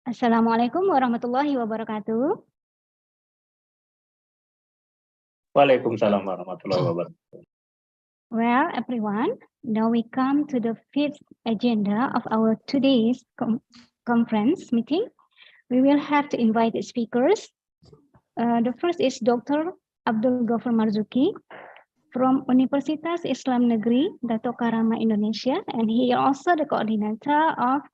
Assalamualaikum warahmatullahi wabarakatuh. Waalaikumsalam warahmatullahi wabarakatuh. Well, everyone, now we come to the fifth agenda of our today's conference meeting. We will have to invite the speakers. The first is Dr. Abdul Ghaffar Marzuki from Universitas Islam Negeri Dato Karama Indonesia, and he is also the coordinator of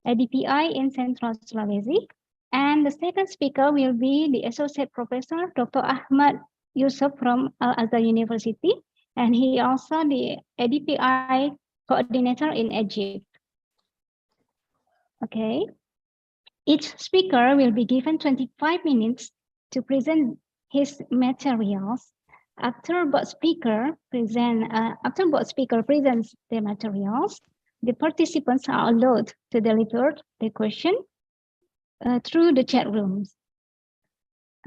ADPI in Central Sulawesi. And the second speaker will be the Associate Professor Dr. Ahmad Yusuf from Al-Azhar University, and he also the ADPI coordinator in Egypt. Okay. Each speaker will be given 25 minutes to present his materials. After both speaker presents their materials, the participants are allowed to deliver the question through the chat rooms.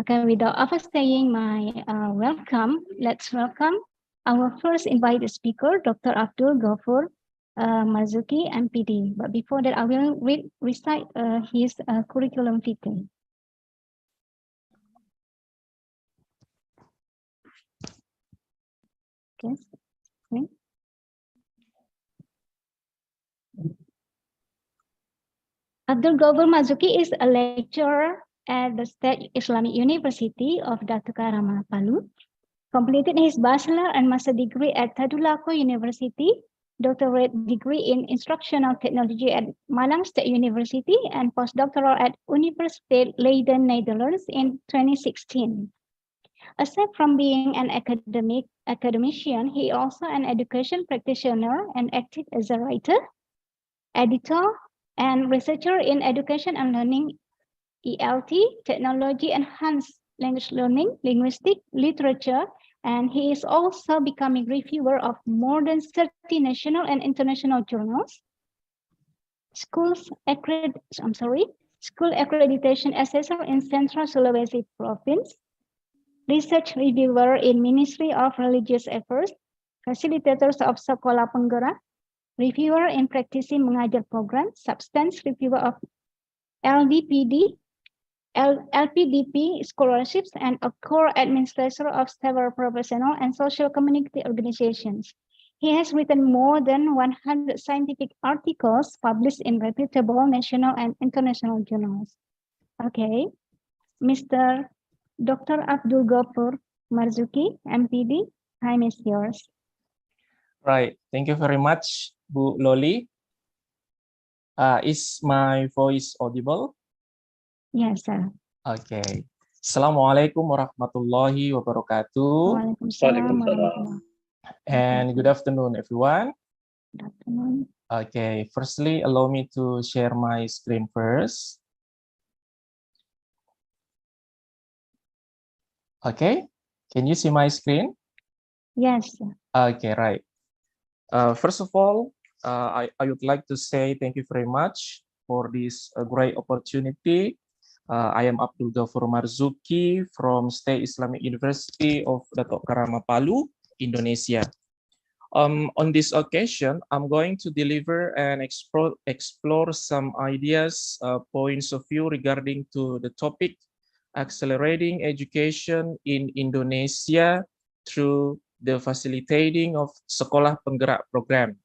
Okay, without overstaying my welcome, let's welcome our first invited speaker, Dr. Abdul Ghaffar Marzuki, MPD. But before that, I will recite his curriculum vitae. Okay. Abdul Ghaffar Marzuki is a lecturer at the State Islamic University of Dato Karama, Palu. Completed his bachelor and master degree at Tadulako University, doctorate degree in instructional technology at Malang State University, and postdoctoral at Universiteit Leiden, Netherlands in 2016. Aside from being an academician, he also an education practitioner and active as a writer, editor, and researcher in education and learning, ELT, technology enhanced language learning, linguistic, literature, and he is also becoming reviewer of more than 30 national and international journals, school accreditation assessor in Central Sulawesi Province, research reviewer in Ministry of Religious Affairs, facilitators of Sekolah Penggerak, reviewer in practicing mengajar program, substance reviewer of LPDP scholarships, and a core administrator of several professional and social community organizations. He has written more than 100 scientific articles published in reputable national and international journals. Okay, Mr. Dr. Abdul Ghaffar Marzuki, MPD, time is yours. Right, thank you very much, Bu Loli. Is my voice audible? Yes, sir. Okay. Assalamualaikum warahmatullahi wabarakatuh. Waalaikumsalam. And good afternoon, everyone. Good afternoon. Okay, firstly, allow me to share my screen first. Okay, can you see my screen? Yes, sir. Okay, right. First of all, I would like to say thank you very much for this great opportunity. I am Abdul Ghaffar Marzuki from State Islamic University of Dato Karama, Palu, Indonesia. On this occasion, I'm going to deliver and explore some ideas, points of view regarding to the topic accelerating education in Indonesia through the facilitating of Sekolah Penggerak program.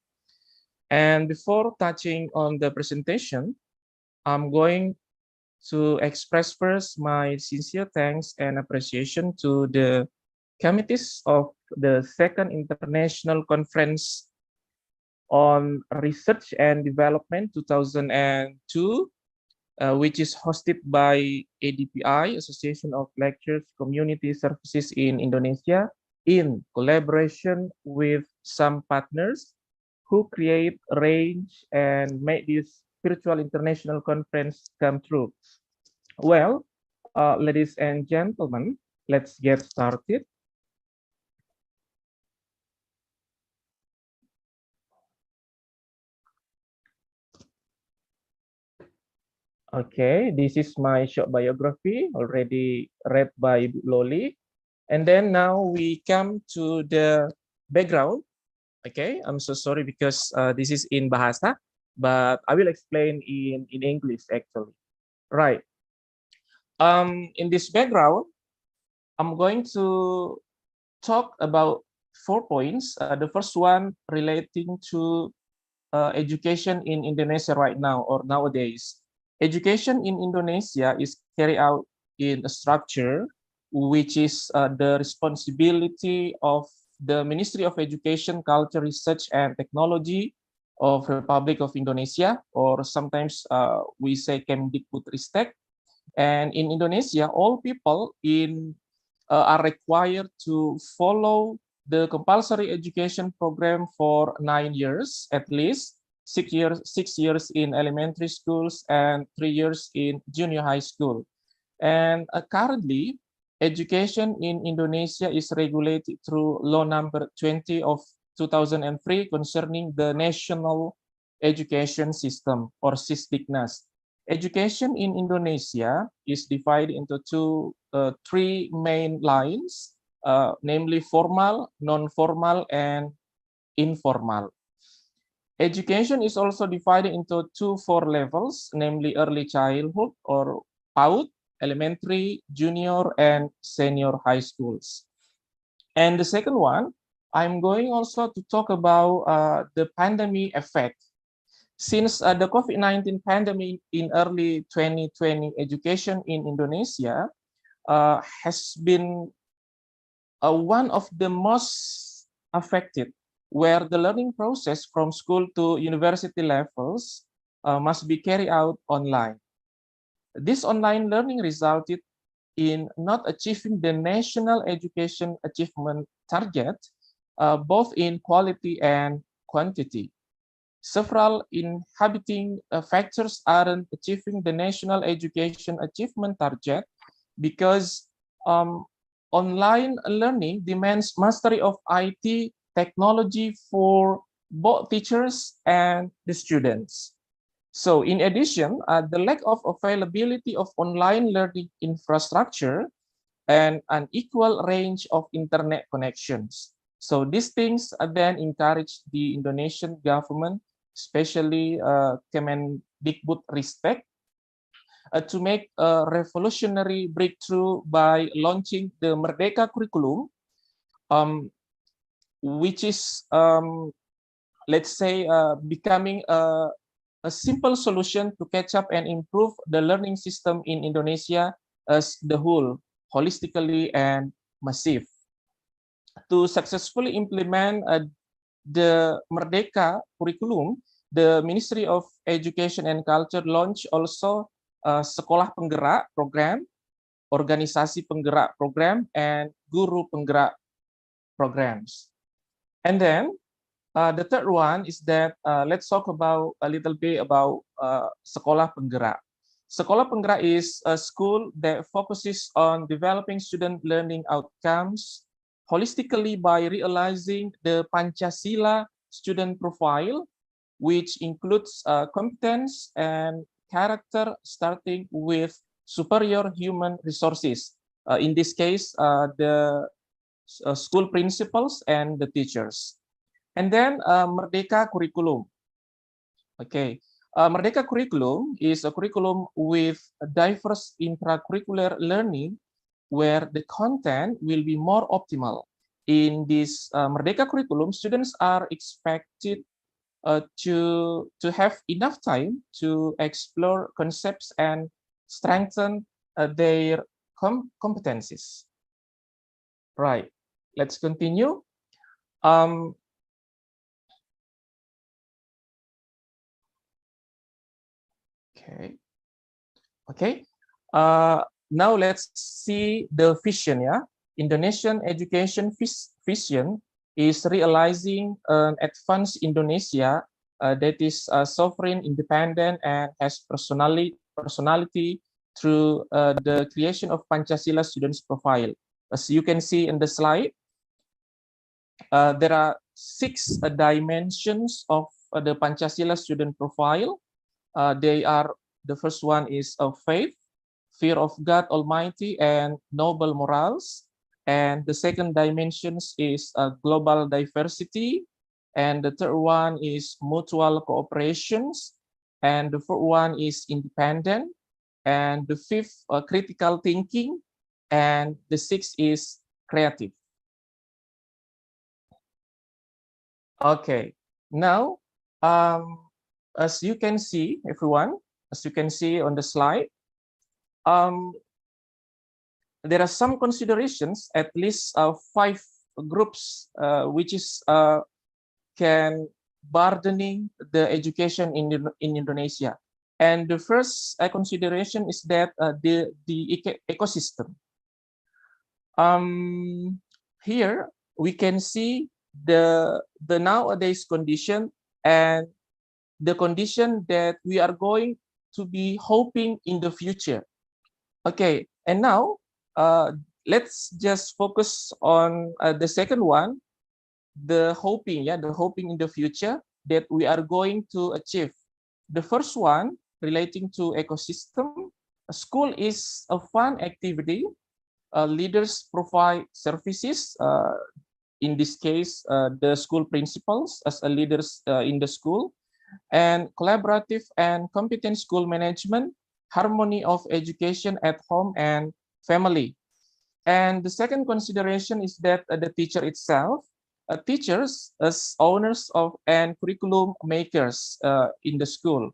And before touching on the presentation, I'm going to express first my sincere thanks and appreciation to the committees of the Second International Conference on Research and Development 2002, which is hosted by ADPI, Association of Lectures Community Services in Indonesia, in collaboration with some partners who create, arrange, and make this virtual international conference come true. Well, ladies and gentlemen, let's get started. Okay, this is my short biography already read by Loli. And then now we come to the background. Okay, I'm so sorry because this is in Bahasa, but I will explain in English actually. Right. In this background, I'm going to talk about 4 points. The first one relating to education in Indonesia right now or nowadays. Education in Indonesia is carried out in a structure which is the responsibility of the Ministry of Education, Culture, Research, and Technology of Republic of Indonesia, or sometimes we say Kemdikbudristek. And in Indonesia, all people are required to follow the compulsory education program for 9 years, at least 6 years in elementary schools and 3 years in junior high school. And currently, education in Indonesia is regulated through Law Number 20 of 2003 concerning the National Education System, or Sisdiknas. Education in Indonesia is divided into three main lines, namely formal, non-formal, and informal. Education is also divided into 4 levels, namely early childhood or PAUD, elementary, junior, and senior high schools. And the second one, I'm going also to talk about the pandemic effect. Since the COVID-19 pandemic in early 2020, education in Indonesia has been one of the most affected, where the learning process from school to university levels must be carried out online. This online learning resulted in not achieving the national education achievement target, both in quality and quantity. Several inhibiting factors aren't achieving the national education achievement target because online learning demands mastery of IT technology for both teachers and the students. So in addition, the lack of availability of online learning infrastructure and an equal range of internet connections. So these things then encourage the Indonesian government, especially Kemendikbudristek, to make a revolutionary breakthrough by launching the Merdeka curriculum, which is, let's say, becoming a simple solution to catch up and improve the learning system in Indonesia as the whole, holistically and massive. To successfully implement the Merdeka curriculum, the Ministry of Education and Culture launched also Sekolah Penggerak program, Organisasi Penggerak program, and Guru Penggerak programs. And then the third one is that let's talk about a little bit about Sekolah Penggerak. Sekolah Penggerak is a school that focuses on developing student learning outcomes holistically by realizing the Pancasila student profile, which includes competence and character, starting with superior human resources. In this case, the school principals and the teachers. And then Merdeka curriculum. Okay, Merdeka curriculum is a curriculum with diverse intracurricular learning where the content will be more optimal. In this Merdeka curriculum, students are expected to have enough time to explore concepts and strengthen their competencies. Right, let's continue. Okay. Now let's see the vision. Yeah, Indonesian education vision is realizing an advanced Indonesia that is sovereign, independent, and has personality through the creation of Pancasila students profile. As you can see in the slide, there are 6 dimensions of the Pancasila student profile. They are, the first one is of faith, fear of God Almighty, and noble morals. And the second dimension is global diversity. And the third one is mutual cooperations. And the fourth one is independent. and the fifth, critical thinking, and the sixth is creative. Okay, now, as you can see, everyone, as you can see on the slide, there are some considerations, at least 5 groups, which is can burdening the education in Indonesia. And the first consideration is that the ecosystem. Here we can see the nowadays condition and the condition that we are going to be hoping in the future. Okay, and now let's just focus on the second one, the hoping, the hoping in the future that we are going to achieve. The first one relating to ecosystem. School is a fun activity. Leaders provide services. In this case, the school principals as a leaders in the school, and collaborative and competent school management, harmony of education at home and family. And the second consideration is that the teacher itself, teachers as owners of and curriculum makers in the school.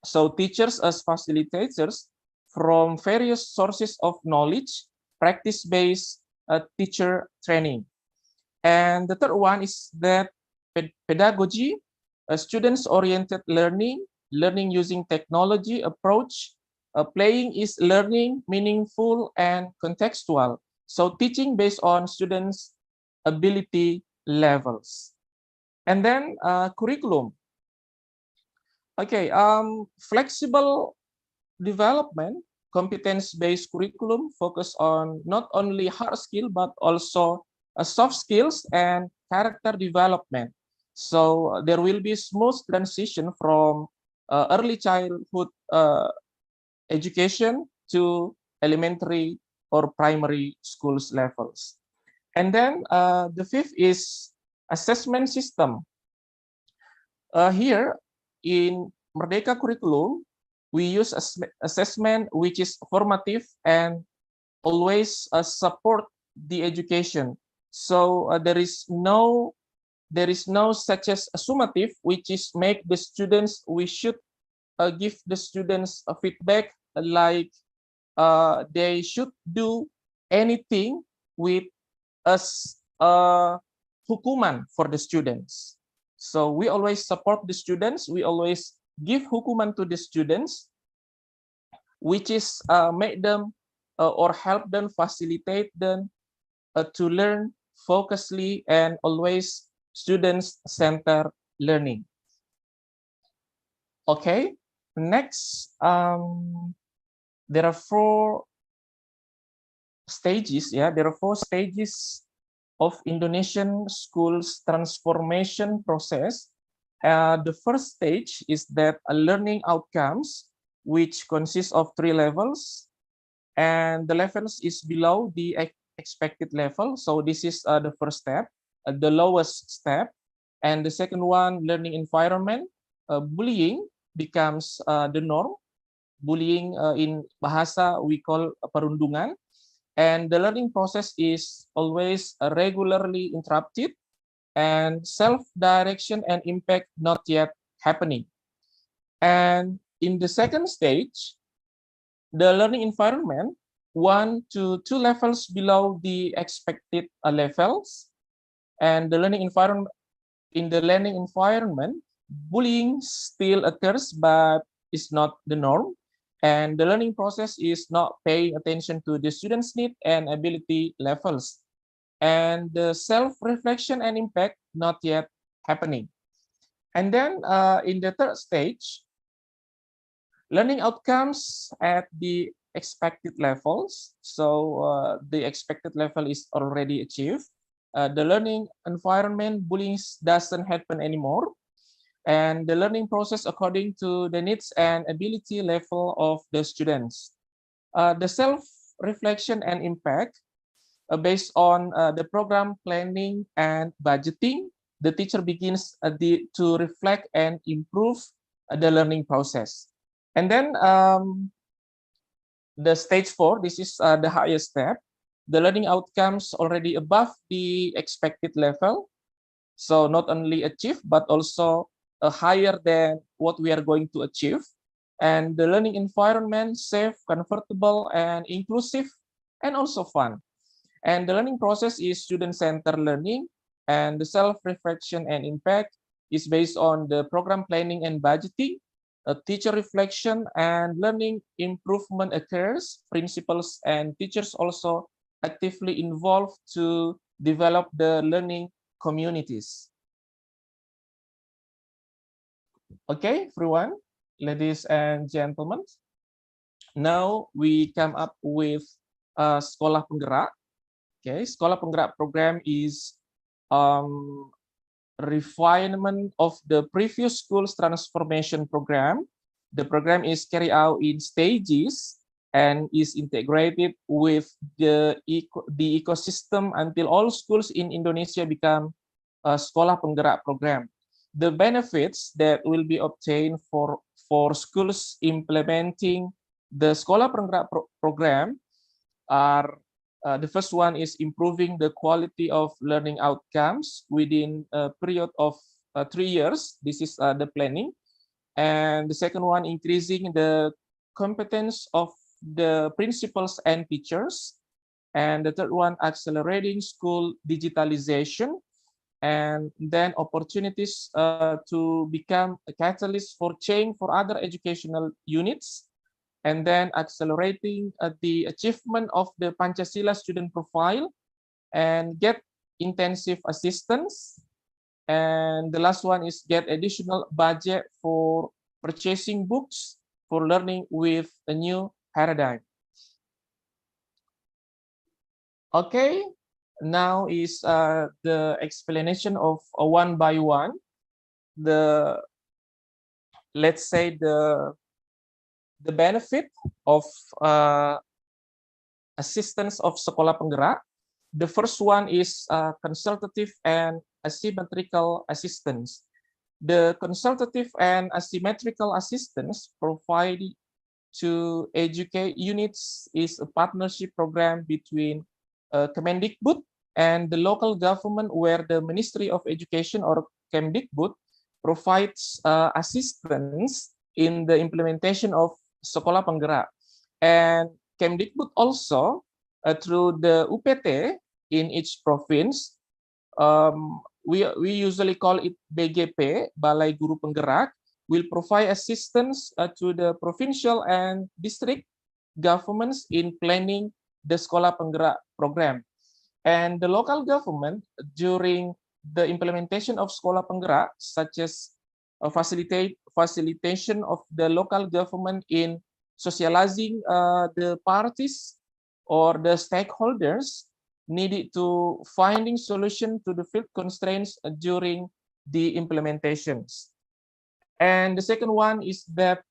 So teachers as facilitators from various sources of knowledge, practice-based teacher training. And the third one is that pedagogy, students-oriented learning, learning using technology approach, playing is learning, meaningful and contextual. So teaching based on students' ability levels. And then curriculum. Okay, flexible development, competence-based curriculum focus on not only hard skill, but also soft skills and character development. So there will be smooth transition from early childhood education to elementary or primary schools levels. And then the fifth is assessment system. Here in Merdeka curriculum, we use assessment which is formative and always support the education. So there is no such as a summative, which is make the students, we should give the students a feedback like they should do anything with as hukuman for the students. So we always support the students, we always give hukuman to the students, which is make them or help them, facilitate them to learn focusedly and always students-centered learning. Okay, next, there are 4 stages. There are 4 stages of Indonesian schools transformation process. The first stage is that learning outcomes, which consists of 3 levels, and the levels is below the expected level. So this is the first step, the lowest step. And the second one, learning environment. Bullying becomes the norm. Bullying in bahasa we call perundungan. And the learning process is always regularly interrupted, and self-direction and impact not yet happening. And in the second stage, the learning environment, 1 to 2 levels below the expected levels. And the learning environment, in the learning environment, bullying still occurs, but is not the norm. And the learning process is not paying attention to the students' need and ability levels. And the self-reflection and impact not yet happening. And then in the third stage, learning outcomes at the expected levels. So the expected level is already achieved. The learning environment, bullying doesn't happen anymore. And the learning process according to the needs and ability level of the students. The self-reflection and impact based on the program planning and budgeting, the teacher begins to reflect and improve the learning process. And then the stage 4, this is the highest step. The learning outcomes already above the expected level. So not only achieve, but also higher than what we are going to achieve. And the learning environment safe, comfortable, and inclusive, and also fun. And the learning process is student-centered learning, and the self-reflection and impact is based on the program planning and budgeting. Teacher reflection and learning improvement occurs. Principals and teachers also actively involved to develop the learning communities. Okay, everyone, ladies and gentlemen. Now we come up with Sekolah Penggerak. Okay, Sekolah Penggerak program is refinement of the previous school's transformation program. The program is carried out in stages and is integrated with the ecosystem until all schools in Indonesia become a Sekolah Penggerak program. The benefits that will be obtained for schools implementing the Sekolah Penggerak program are the first one is improving the quality of learning outcomes within a period of 3 years. This is the planning. And the second one, increasing the competence of the principals and teachers. And the third one, accelerating school digitalization. And then opportunities to become a catalyst for change for other educational units. And then accelerating the achievement of the Pancasila student profile and get intensive assistance. And the last one is get additional budget for purchasing books for learning with a new paradigm. Okay, now is the explanation of one by one. Let's say the benefit of assistance of Sekolah Penggerak. The first one is consultative and asymmetrical assistance. The consultative and asymmetrical assistance provided to educate units is a partnership program between Kemendikbud and the local government, where the Ministry of Education or Kemdikbud provides assistance in the implementation of Sekolah Penggerak. And Kemdikbud also, through the UPT in each province, we usually call it BGP, Balai Guru Penggerak, will provide assistance to the provincial and district governments in planning the Sekolah Penggerak program. And the local government, during the implementation of Sekolah Penggerak, such as facilitation of the local government in socializing the parties or the stakeholders needed to finding solution to the field constraints during the implementations. And the second one is that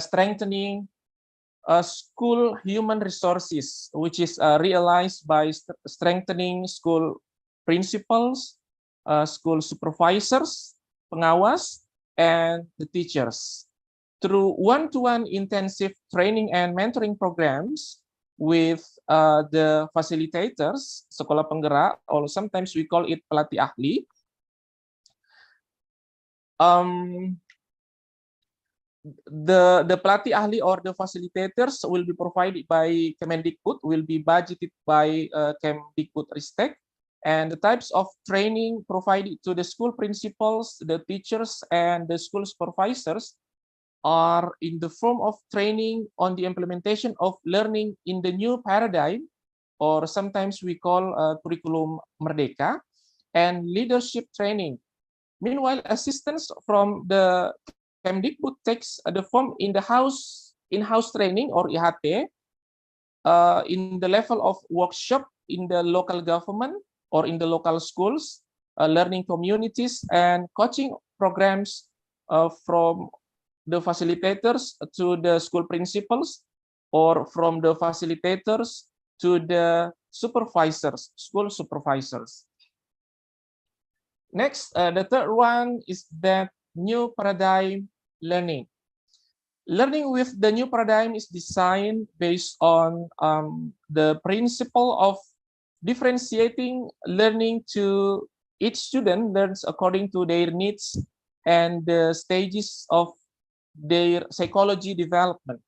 strengthening school human resources, which is realized by strengthening school principals, school supervisors, pengawas, and the teachers. Through one-to-one intensive training and mentoring programs with the facilitators, Sekolah Penggerak, or sometimes we call it pelatih ahli. The pelatih ahli or the facilitators will be provided by Kemendikbud, will be budgeted by Kemdikbud Ristek, and the types of training provided to the school principals, the teachers, and the school supervisors are in the form of training on the implementation of learning in the new paradigm, or sometimes we call curriculum Merdeka, and leadership training. Meanwhile, assistance from the Kemdikbud takes the form in the in-house training or IHT in the level of workshop in the local government or in the local schools, learning communities, and coaching programs from the facilitators to the school principals, or from the facilitators to the supervisors, school supervisors. Next, the third one is that new paradigm learning. Learning with the new paradigm is designed based on the principle of differentiating learning to each student learns according to their needs and the stages of their psychology development.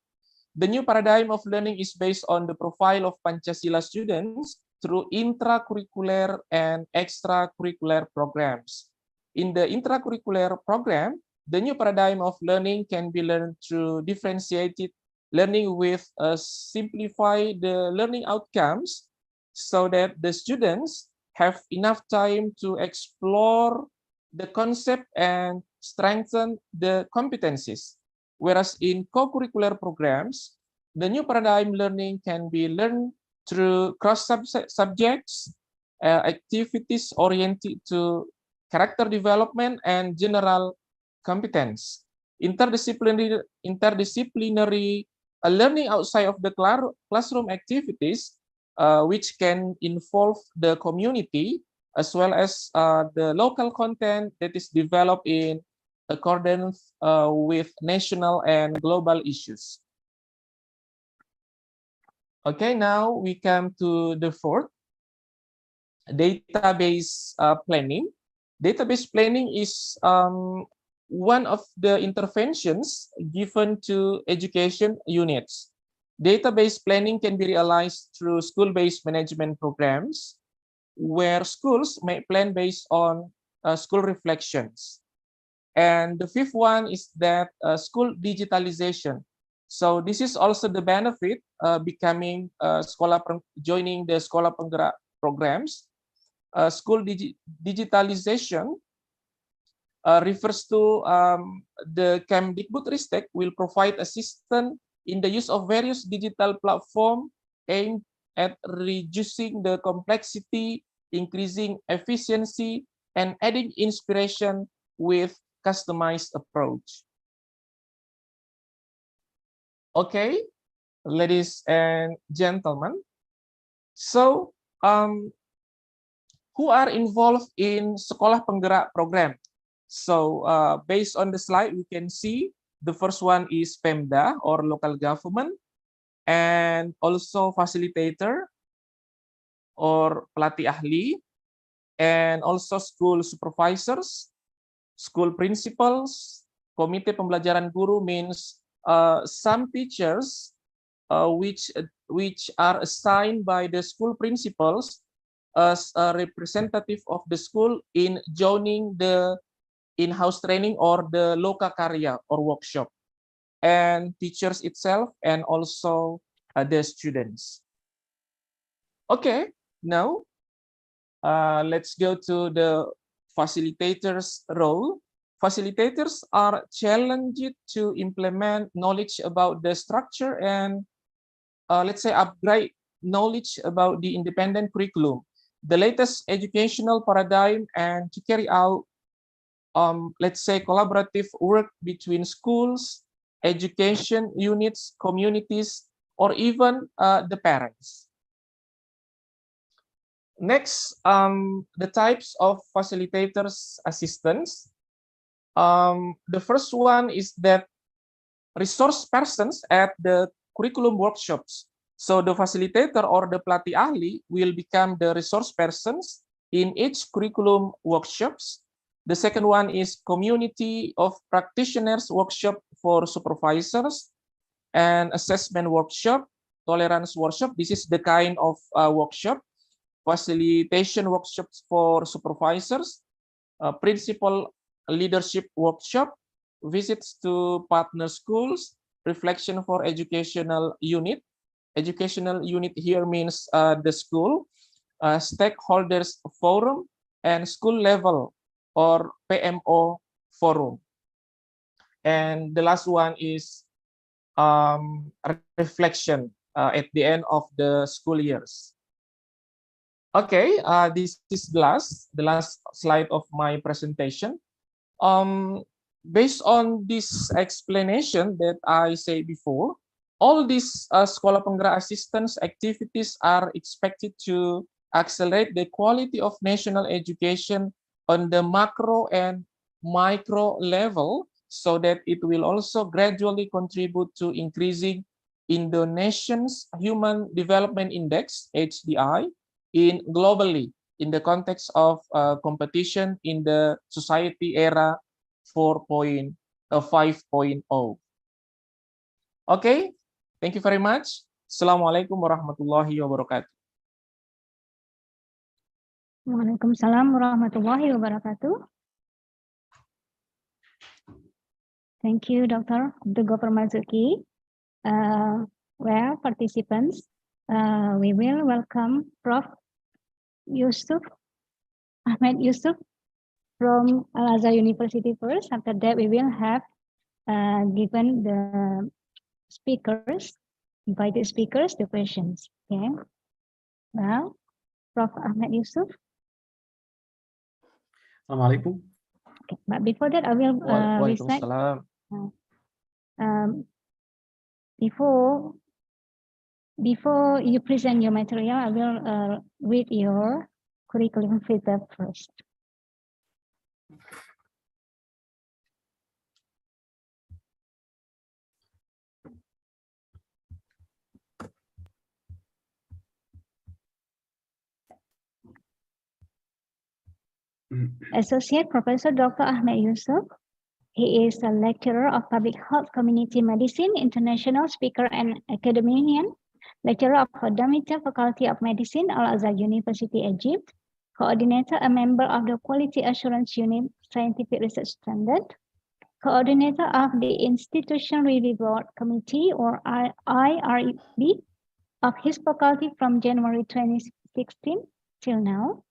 The new paradigm of learning is based on the profile of Pancasila students through intracurricular and extracurricular programs. In the intracurricular program, the new paradigm of learning can be learned through differentiated learning with simplify the learning outcomes so that the students have enough time to explore the concept and strengthen the competencies. Whereas in co-curricular programs, the new paradigm learning can be learned through cross-subjects, activities oriented to character development and general competence. Interdisciplinary learning outside of the classroom activities, which can involve the community as well as the local content that is developed in accordance with national and global issues. Okay, now we come to the fourth, database planning. Database planning is one of the interventions given to education units. Database planning can be realized through school-based management programs, where schools may plan based on school reflections. And the fifth one is that school digitalization. So this is also the benefit becoming joining the Sekolah Penggerak programs. School digitalization refers to the Kemdikbudristek will provide assistance in the use of various digital platforms aimed at reducing the complexity, increasing efficiency, and adding inspiration with customized approach. Okay, ladies and gentlemen. So, who are involved in Sekolah Penggerak program? So, based on the slide, we can see the first one is Pemda or local government, and also facilitator or pelatih ahli, and also school supervisors, school principals. Komite Pembelajaran Guru means some teachers which are assigned by the school principals as a representative of the school in joining the in-house training or the loka karya or workshop, and teachers itself and also the students. Okay, now let's go to the facilitators role. Facilitators are challenged to implement knowledge about the structure and let's say upgrade knowledge about the independent curriculum, the latest educational paradigm, and to carry out let's say collaborative work between schools, education units, communities, or even the parents. Next, the types of facilitators assistants. The first one is that resource persons at the curriculum workshops. So the facilitator or the pelatih ahli will become the resource persons in each curriculum workshops. The second one is community of practitioners workshop for supervisors and assessment workshop, tolerance workshop. This is the kind of workshop. Facilitation workshops for supervisors, principal leadership workshop, visits to partner schools, reflection for educational unit. Educational unit here means the school, stakeholders forum, and school level or PMO forum. And the last one is reflection at the end of the school years. Okay, this is the last slide of my presentation. Based on this explanation that I said before, all these Sekolah Penggerak assistance activities are expected to accelerate the quality of national education on the macro and micro level so that it will also gradually contribute to increasing Indonesia's Human Development Index, HDI, globally in the context of competition in the society era 5.0. Okay, thank you very much. Assalamualaikum warahmatullahi wabarakatuh. Waalaikumsalam warahmatullahi wabarakatuh. Thank you, Dr. Abdul Marzuki. Well, participants, we will welcome Prof. Ahmed Yusuf from Al-Azhar University first. After that, we will have given the speakers, invited speakers, the questions. Okay. Well, Prof. Ahmed Yusuf. Assalamu alaikum. Okay. But before that, I will recite. Before you present your material, I will read your curriculum vitae first. Associate Professor Dr. Ahmed Yusuf. He is a lecturer of Public Health Community Medicine, international speaker and academician, lecturer of Fundamental Faculty of Medicine, Al-Azhar University, Egypt, coordinator, a member of the Quality Assurance Unit Scientific Research Standard, coordinator of the Institution Review Board Committee, or IRB, of his faculty from January 2016 till now,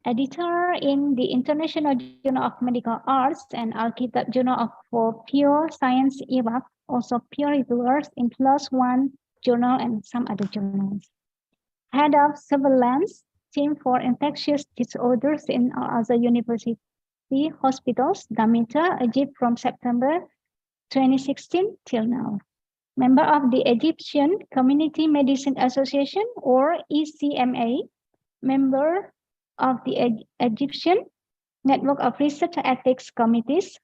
editor in the International Journal of Medical Arts and Al-Kitab Journal for Pure Science Iraq, also peer reviewers in PLOS ONE journal and some other journals. Head of Surveillance Team for Infectious Disorders in Al-Azhar University Hospitals, Damietta, Egypt from September 2016 till now. Member of the Egyptian Community Medicine Association, or ECMA, member of the Egyptian Network of Research Ethics Committees,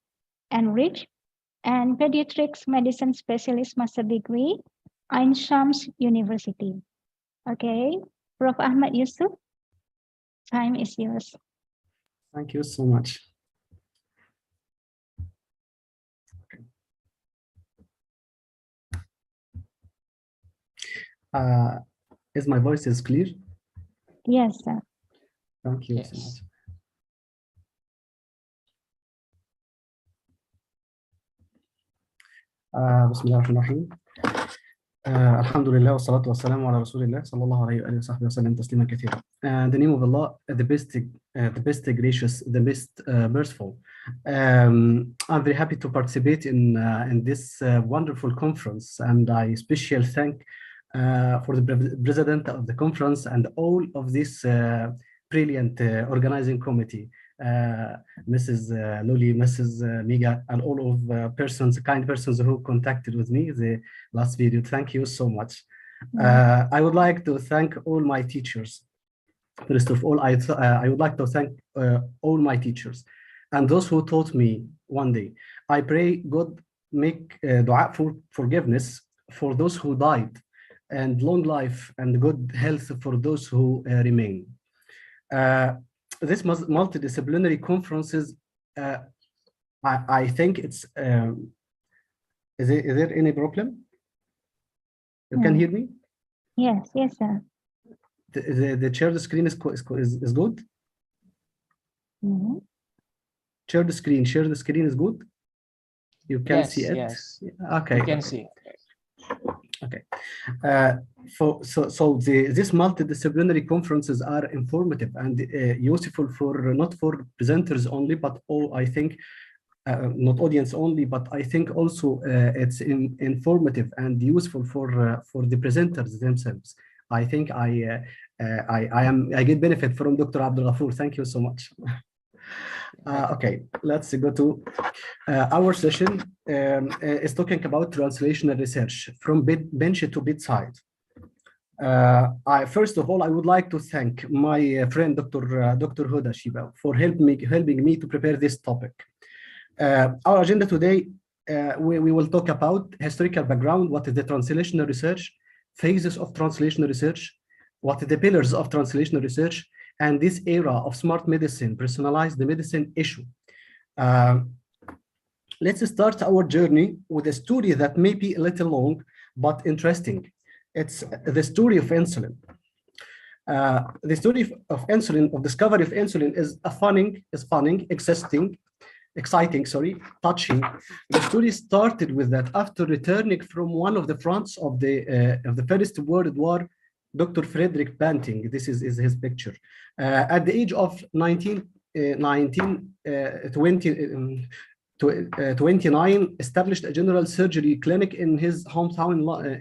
ENRICH, and Pediatrics Medicine Specialist Master Degree, Ain Shams University. Okay, Prof. Ahmed Yusuf, time is yours. Thank you so much. Is my voice is clear? Yes, sir. Thank you so much. بسم الله الرحمن الرحيم. الحمد لله والصلاة والسلام على رسول الله صلى الله عليه وآله وصحبه وسلم تسليما كثيرا. In the name of Allah, the best gracious, the best merciful. I'm very happy to participate in this wonderful conference, and I especially thank for the president of the conference and all of this brilliant organizing committee, Mrs. Luli, Mrs. Miga, and all of kind persons who contacted with me the last video. Thank you so much. I would like to thank all my teachers. First of all, I would like to thank all my teachers and those who taught me one day. I pray God make dua for forgiveness for those who died, and long life and good health for those who remain. This multidisciplinary conferences, I think it's, is there any problem? You can hear me? Yes, yes, sir. The shared screen is good? Mm-hmm. Share the screen is good? You can see it? Yes. Okay. You can see. Okay. These multidisciplinary conferences are informative and useful for not for presenters only, but I think not audience only, but I think also it's informative and useful for the presenters themselves. I think I get benefit from Dr. Abdul Ghafoor. Thank you so much. Okay, let's go to our session. Is talking about translational research from bench to bedside. First of all, I would like to thank my friend Dr. Huda Shiba for helping me to prepare this topic. Our agenda today, we will talk about historical background, what is the translational research, phases of translational research, what are the pillars of translational research, and this era of smart medicine, personalized medicine issue. Let's start our journey with a story that may be a little long, but interesting. It's the story of insulin. The story of insulin, of discovery of insulin, is exciting, touching. The story started with that after returning from one of the fronts of the First World War, Dr. Frederick Banting, this is his picture, at the age of 29, established a general surgery clinic in his hometown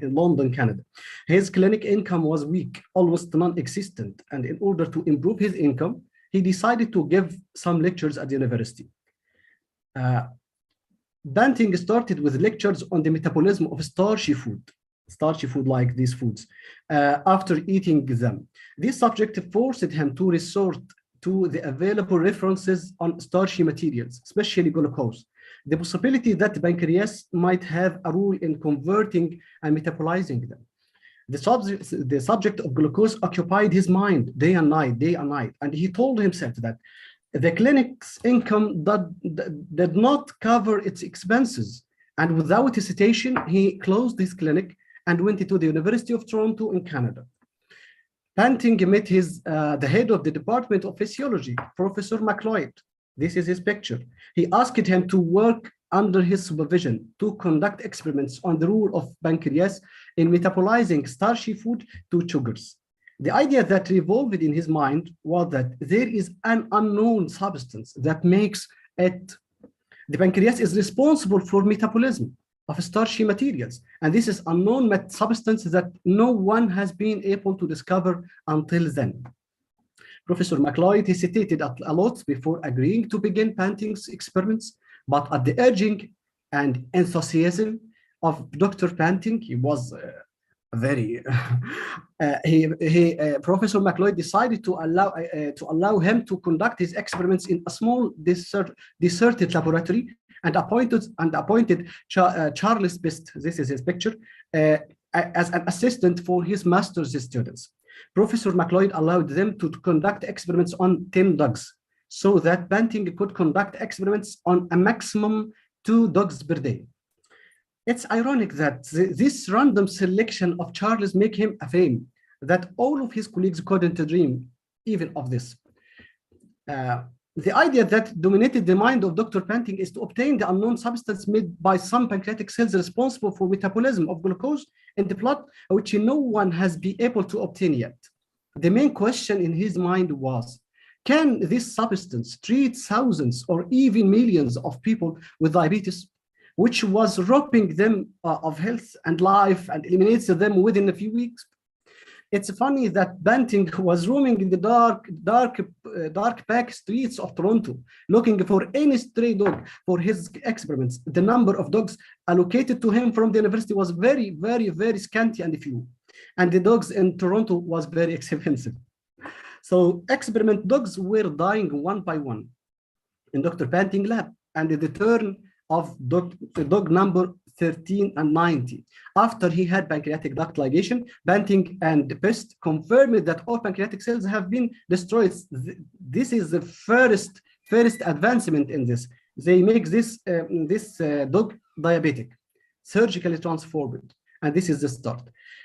in London, Canada. His clinic income was weak, almost non-existent, and in order to improve his income, he decided to give some lectures at the university. Banting started with lectures on the metabolism of starchy food like these foods, after eating them. This subject forced him to resort to the available references on starchy materials, especially glucose, the possibility that the pancreas might have a role in converting and metabolizing them. The subject of glucose occupied his mind day and night, and he told himself that the clinic's income did not cover its expenses, and without hesitation, he closed his clinic and went to the University of Toronto in Canada. Banting met the head of the Department of Physiology, Professor McLeod. This is his picture. He asked him to work under his supervision to conduct experiments on the role of pancreas in metabolizing starchy food to sugars. The idea that revolved in his mind was that there is an unknown substance that makes it, the pancreas is responsible for metabolism of starchy materials. And this is unknown substance that no one has been able to discover until then. Professor McLeod hesitated a lot before agreeing to begin Banting's experiments, but at the urging and enthusiasm of Dr. Banting, he was Professor McLeod decided to allow him to conduct his experiments in a small deserted laboratory, and appointed Charles Best, this is his picture, as an assistant for his master's students. Professor McLeod allowed them to conduct experiments on 10 dogs, so that Banting could conduct experiments on a maximum 2 dogs per day. It's ironic that this random selection of Charles make him a fame that all of his colleagues couldn't dream even of this. The idea that dominated the mind of Dr. Banting is to obtain the unknown substance made by some pancreatic cells responsible for metabolism of glucose in the blood, which no one has been able to obtain yet. The main question in his mind was, can this substance treat thousands or even millions of people with diabetes, which was robbing them of health and life and eliminates them within a few weeks? It's funny that Banting was roaming in the dark back streets of Toronto, looking for any stray dog for his experiments. The number of dogs allocated to him from the university was very, very, very scanty and few. And the dogs in Toronto was very expensive. So experiment dogs were dying one by one in Dr. Banting lab. And at the turn of dog number 13 and 90. After he had pancreatic duct ligation, Banting and Best confirmed that all pancreatic cells have been destroyed. This is the first advancement in this. They make this dog diabetic, surgically transformed, and this is the start.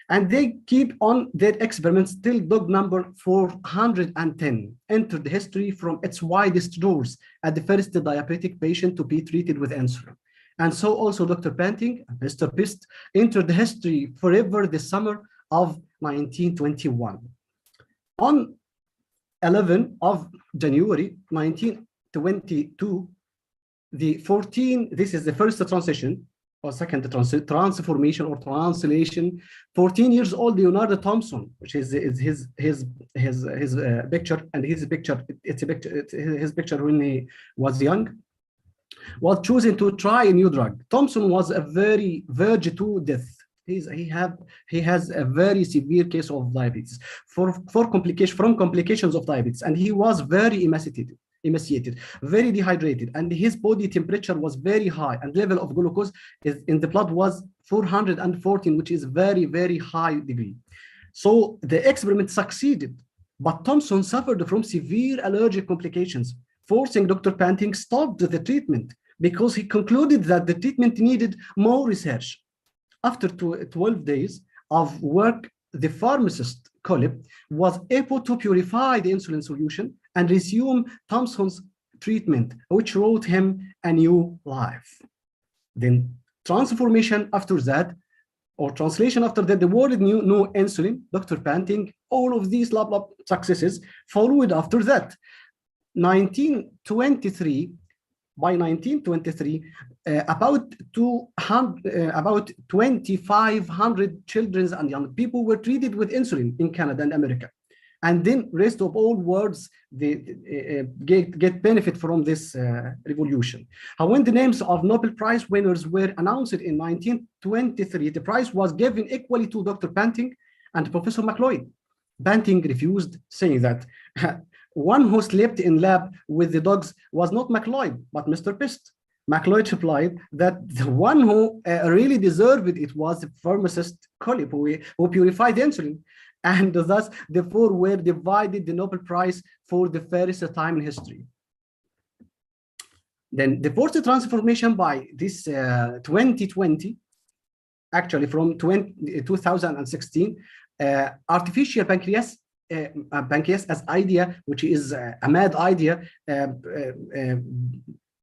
And they keep on their experiments till dog number 410 entered history from its widest doors as the first diabetic patient to be treated with insulin. And so also Dr. Banting and Mr. Best entered the history forever the summer of 1921. On 11 of January 1922, this is the first transition or second transformation or translation. 14 years old Leonardo Thompson, which is his picture, and his picture when he was young, was chosen to try a new drug. Thompson was a very verge to death. He has a very severe case of diabetes from complications of diabetes, and he was very emaciated. emaciated, very dehydrated, and his body temperature was very high, and level of glucose in the blood was 414, which is very, very high degree. So the experiment succeeded, but Thompson suffered from severe allergic complications, forcing Dr. Panting stopped the treatment because he concluded that the treatment needed more research. After 12 days of work, the pharmacist Collip was able to purify the insulin solution and resume Thompson's treatment, which wrote him a new life. Then transformation after that, or translation after that, the world knew no insulin, Dr. Panting, all of these lab successes followed after that. 1923, by 1923, about 2,500 children and young people were treated with insulin in Canada and America. And then rest of all worlds they get benefit from this revolution. When the names of Nobel Prize winners were announced in 1923, the prize was given equally to Dr. Panting and Professor McLeod. Panting refused, saying that one who slept in lab with the dogs was not McLeod, but Mr. Pist. McLeod replied that the one who really deserved it was the pharmacist Collip, who purified the insulin. And thus, the four were divided the Nobel Prize for the first time in history. Then the fourth transformation by this 2020, actually from 2016, artificial pancreas as idea, which is a mad idea,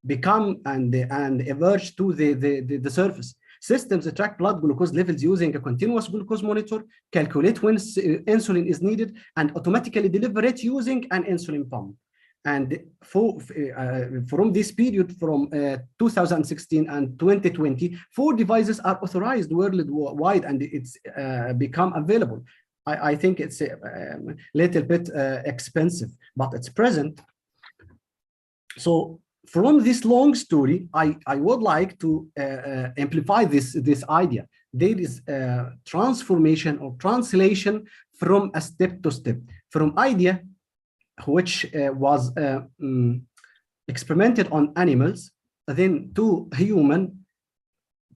become and emerge to the surface. Systems track blood glucose levels using a continuous glucose monitor, calculate when insulin is needed, and automatically deliver it using an insulin pump. And from this period, from 2016 and 2020, 4 devices are authorized worldwide, and it's become available. I think it's a little bit expensive, but it's present. So from this long story, I would like to amplify this idea. There is a transformation or translation from a step to step, from idea which was experimented on animals, then to human,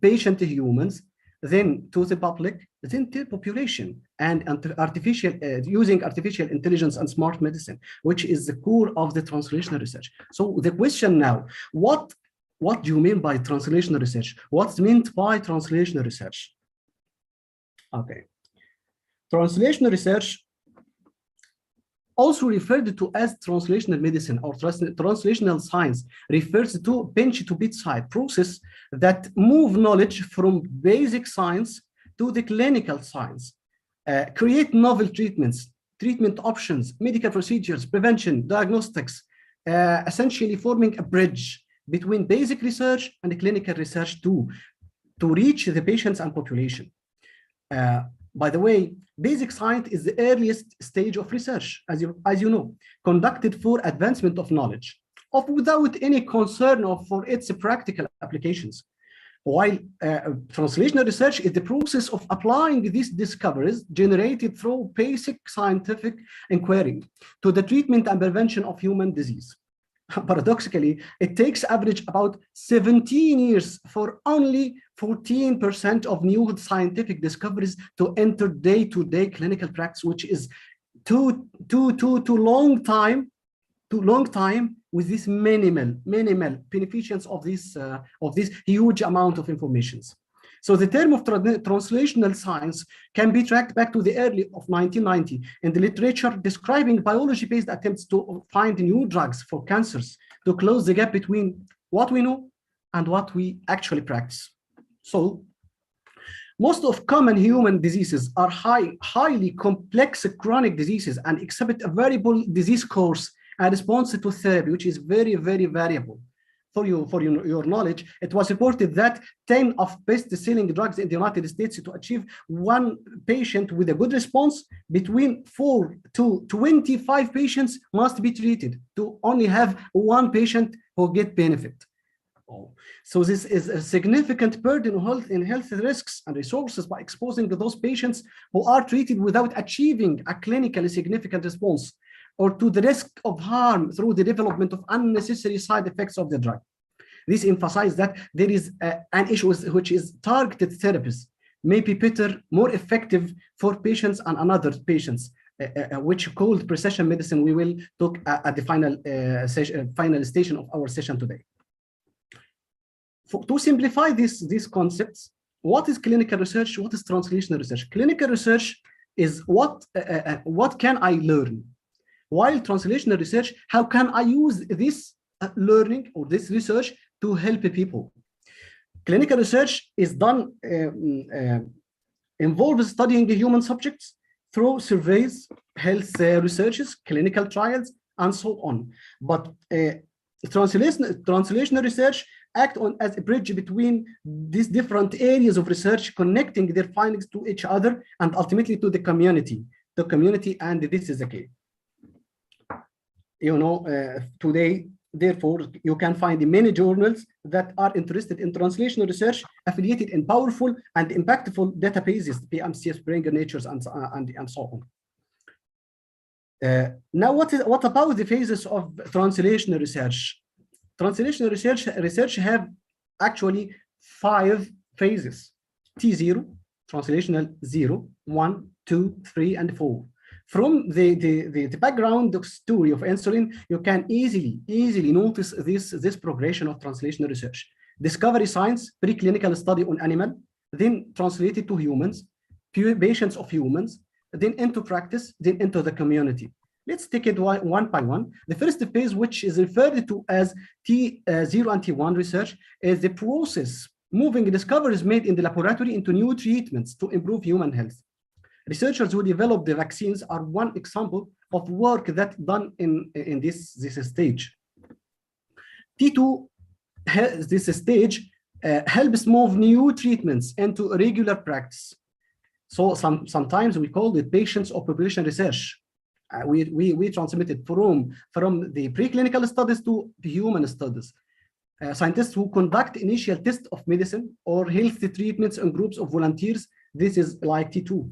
patient humans, then to the public, then to population, and artificial using artificial intelligence and smart medicine, which is the core of the translational research. So the question now, what do you mean by translational research? What's meant by translational research? Okay, translational research, also referred to as translational medicine or translational science, refers to bench to bedside process that move knowledge from basic science to the clinical science, create novel treatments, treatment options, medical procedures, prevention, diagnostics, essentially forming a bridge between basic research and clinical research to reach the patients and population. By the way, basic science is the earliest stage of research, as you know, conducted for advancement of knowledge, without any concern for its practical applications. While translational research is the process of applying these discoveries generated through basic scientific inquiry to the treatment and prevention of human disease. Paradoxically, it takes average about 17 years for only 14% of new scientific discoveries to enter day-to-day clinical practice, which is too long time with this minimal beneficence of this huge amount of informations. So the term of translational science can be tracked back to the early of 1990 in the literature describing biology-based attempts to find new drugs for cancers to close the gap between what we know and what we actually practice. So most of common human diseases are highly complex chronic diseases and exhibit a variable disease course and response to therapy, which is very, very variable. For your knowledge, it was reported that 10 of best-selling drugs in the United States to achieve 1 patient with a good response, between 4 to 25 patients must be treated to only have 1 patient who get benefit. So this is a significant burden on health risks and resources by exposing those patients who are treated without achieving a clinically significant response. or to the risk of harm through the development of unnecessary side effects of the drug. This emphasizes that there is an issue which is targeted therapies may be better, more effective for patients and another patients, which called precision medicine. We will talk at the final station of our session today. To simplify these concepts, what is clinical research? What is translational research? Clinical research is what can I learn? While translational research, how can I use this learning or this research to help people? Clinical research is done, involves studying the human subjects through surveys, health researches, clinical trials, and so on. But translational research act on as a bridge between these different areas of research, connecting their findings to each other and ultimately to the community. And this is the key. You know, today, therefore, you can find many journals that are interested in translational research, affiliated in powerful and impactful databases, PMC, Springer, Natures, and so on. Now, what about the phases of translational research? Translational research have actually 5 phases: T0, translational 0, 1, 2, 3, and 4. From the background story of insulin, you can easily notice this progression of translational research. Discovery science, preclinical study on animal, then translated to humans, patients of humans, then into practice, then into the community. Let's take it one by one. The first phase, which is referred to as T0 and T1 research, is the process moving discoveries made in the laboratory into new treatments to improve human health. Researchers who develop the vaccines are one example of work that's done in this stage. T2, this stage, helps move new treatments into regular practice. So sometimes we call it patients or population research. We transmitted from the preclinical studies to human studies. Scientists who conduct initial tests of medicine or health treatments in groups of volunteers, this is like T2.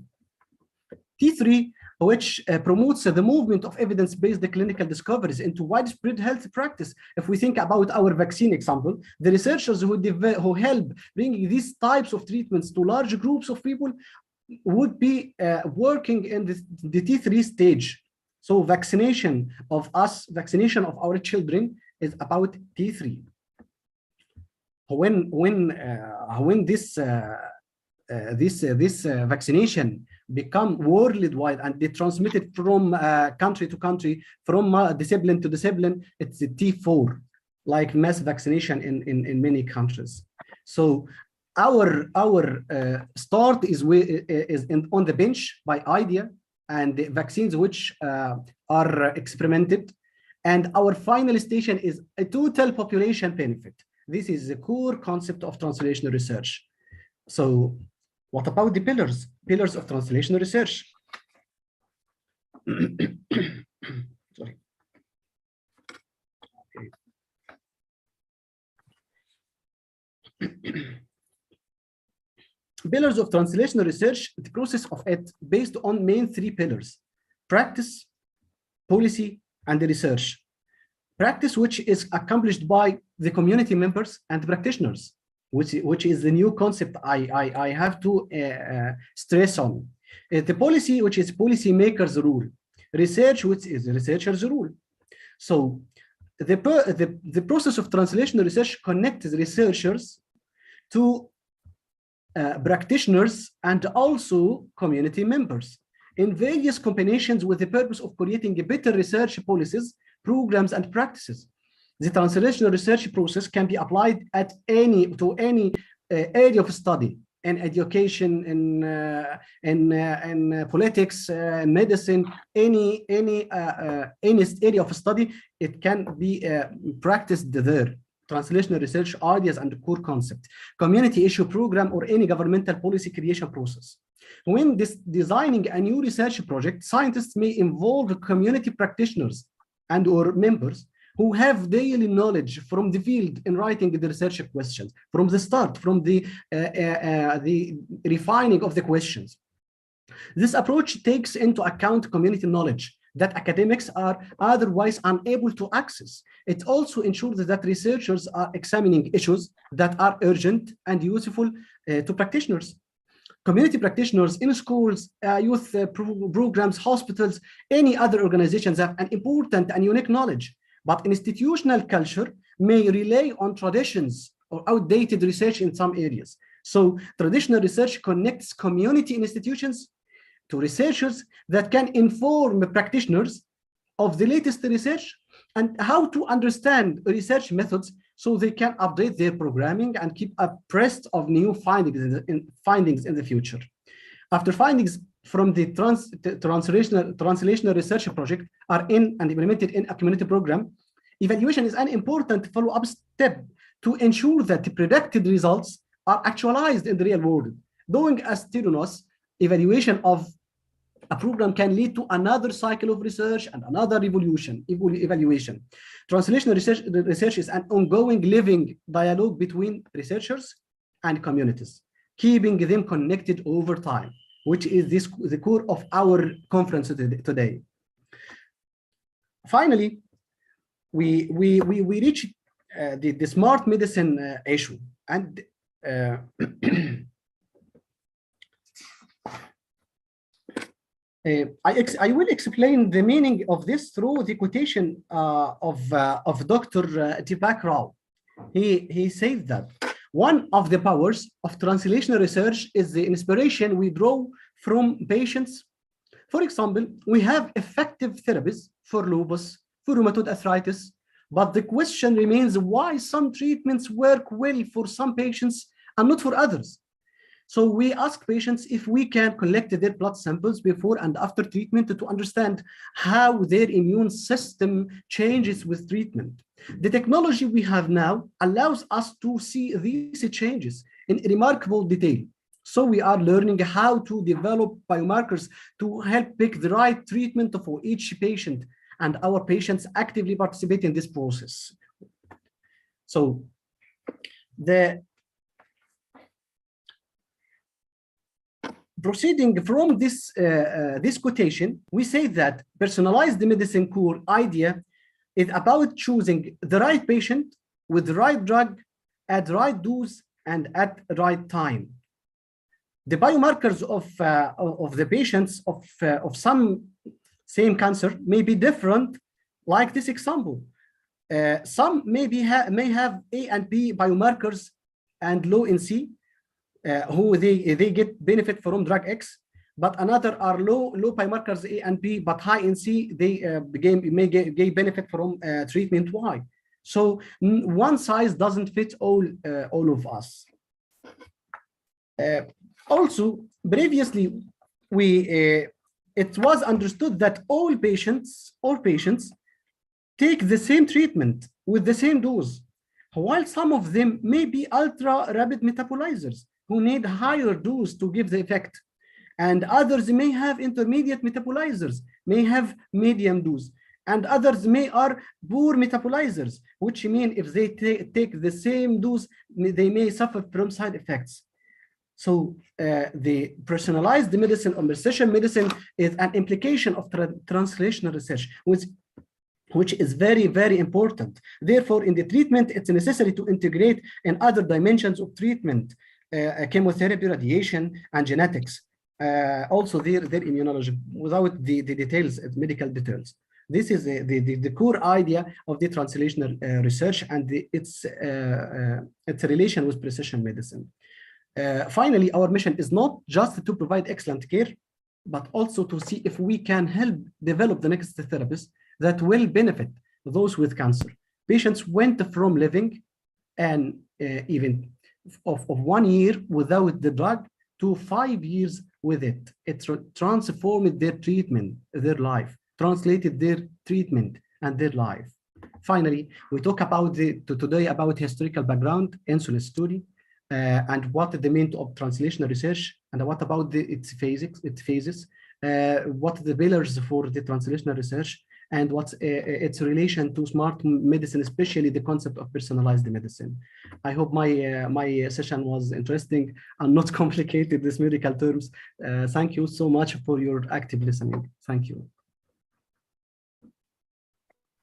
T3, which promotes the movement of evidence-based clinical discoveries into widespread health practice. If we think about our vaccine example, the researchers who help bringing these types of treatments to large groups of people would be working in the T3 stage. So vaccination of our children is about T3. When this vaccination become worldwide and they transmitted from country to country, from discipline to discipline, it's the T4, like mass vaccination in many countries. So our start is on the bench by idea and the vaccines which are experimented, and our final station is a total population benefit. This is the core concept of translational research. So what about the pillars of translational research? Sorry. Pillars of translational research, the process of it based on main 3 pillars: practice, policy, and the research. Practice, which is accomplished by the community members and practitioners, which is the new concept I have to stress on. The policy, which is policymakers' rule. Research, which is the researchers' rule. So the process of translational research connects researchers to practitioners and also community members in various combinations with the purpose of creating better research policies, programs, and practices. The translational research process can be applied at any area of study, in education, in politics, in medicine, any area of study. It can be practiced there. Translational research ideas and core concept, community issue program, or any governmental policy creation process. When designing a new research project, scientists may involve community practitioners and or members who have daily knowledge from the field in writing the research questions from the start, from the refining of the questions. This approach takes into account community knowledge, that academics are otherwise unable to access. It also ensures that researchers are examining issues that are urgent and useful to practitioners. Community practitioners in schools, youth programs, hospitals, any other organizations have an important and unique knowledge, but institutional culture may rely on traditions or outdated research in some areas. So traditional research connects community institutions to researchers that can inform practitioners of the latest research and how to understand research methods so they can update their programming and keep abreast of new findings in the future. After findings from the translational research project are in and implemented in a community program, evaluation is an important follow-up step to ensure that the predicted results are actualized in the real world. Doing asynchronous evaluation of a program can lead to another cycle of research and another evaluation. Translational research is an ongoing living dialogue between researchers and communities, keeping them connected over time, which is the core of our conference today. Finally, we reach the smart medicine issue, and I will explain the meaning of this through the quotation of Dr. Deepak Rao. He says that one of the powers of translational research is the inspiration we draw from patients. For example, we have effective therapies for lupus, for rheumatoid arthritis, but the question remains why some treatments work well for some patients and not for others. So we ask patients if we can collect their blood samples before and after treatment to understand how their immune system changes with treatment. The technology we have now allows us to see these changes in remarkable detail. So we are learning how to develop biomarkers to help pick the right treatment for each patient, and our patients actively participate in this process. So proceeding from this quotation, we say that personalized medicine core idea is about choosing the right patient with the right drug at the right dose and at the right time. The biomarkers of the patients of some same cancer may be different, like this example. Some may have A and B biomarkers and low in C, who they get benefit from drug X, but another are low biomarkers A and B, but high in C, they may gain benefit from treatment Y. So one size doesn't fit all of us. Also, previously, it was understood that all patients take the same treatment with the same dose, while some of them may be ultra rapid metabolizers who need higher dose to give the effect, and others may have intermediate metabolizers, may have medium dose, and others are poor metabolizers, which mean if they take the same dose, they may suffer from side effects. So the personalized medicine or precision medicine is an implication of translational research, which is very, very important. Therefore, in the treatment, it's necessary to integrate in other dimensions of treatment, chemotherapy, radiation, and genetics. Also their immunology, without the details, medical details. This is the core idea of the translational research and its relation with precision medicine. Finally, our mission is not just to provide excellent care, but also to see if we can help develop the next therapies that will benefit those with cancer. Patients went from living and even of 1 year without the drug to 5 years with it. It transformed their treatment, their life, translated their treatment and their life. Finally, we talk about today about historical background, insulin story, and what is the meaning of translational research, and what about its phases, what are the pillars for the translational research, and what's its relation to smart medicine, especially the concept of personalized medicine. I hope my session was interesting and not complicated, these medical terms. Thank you so much for your active listening. Thank you.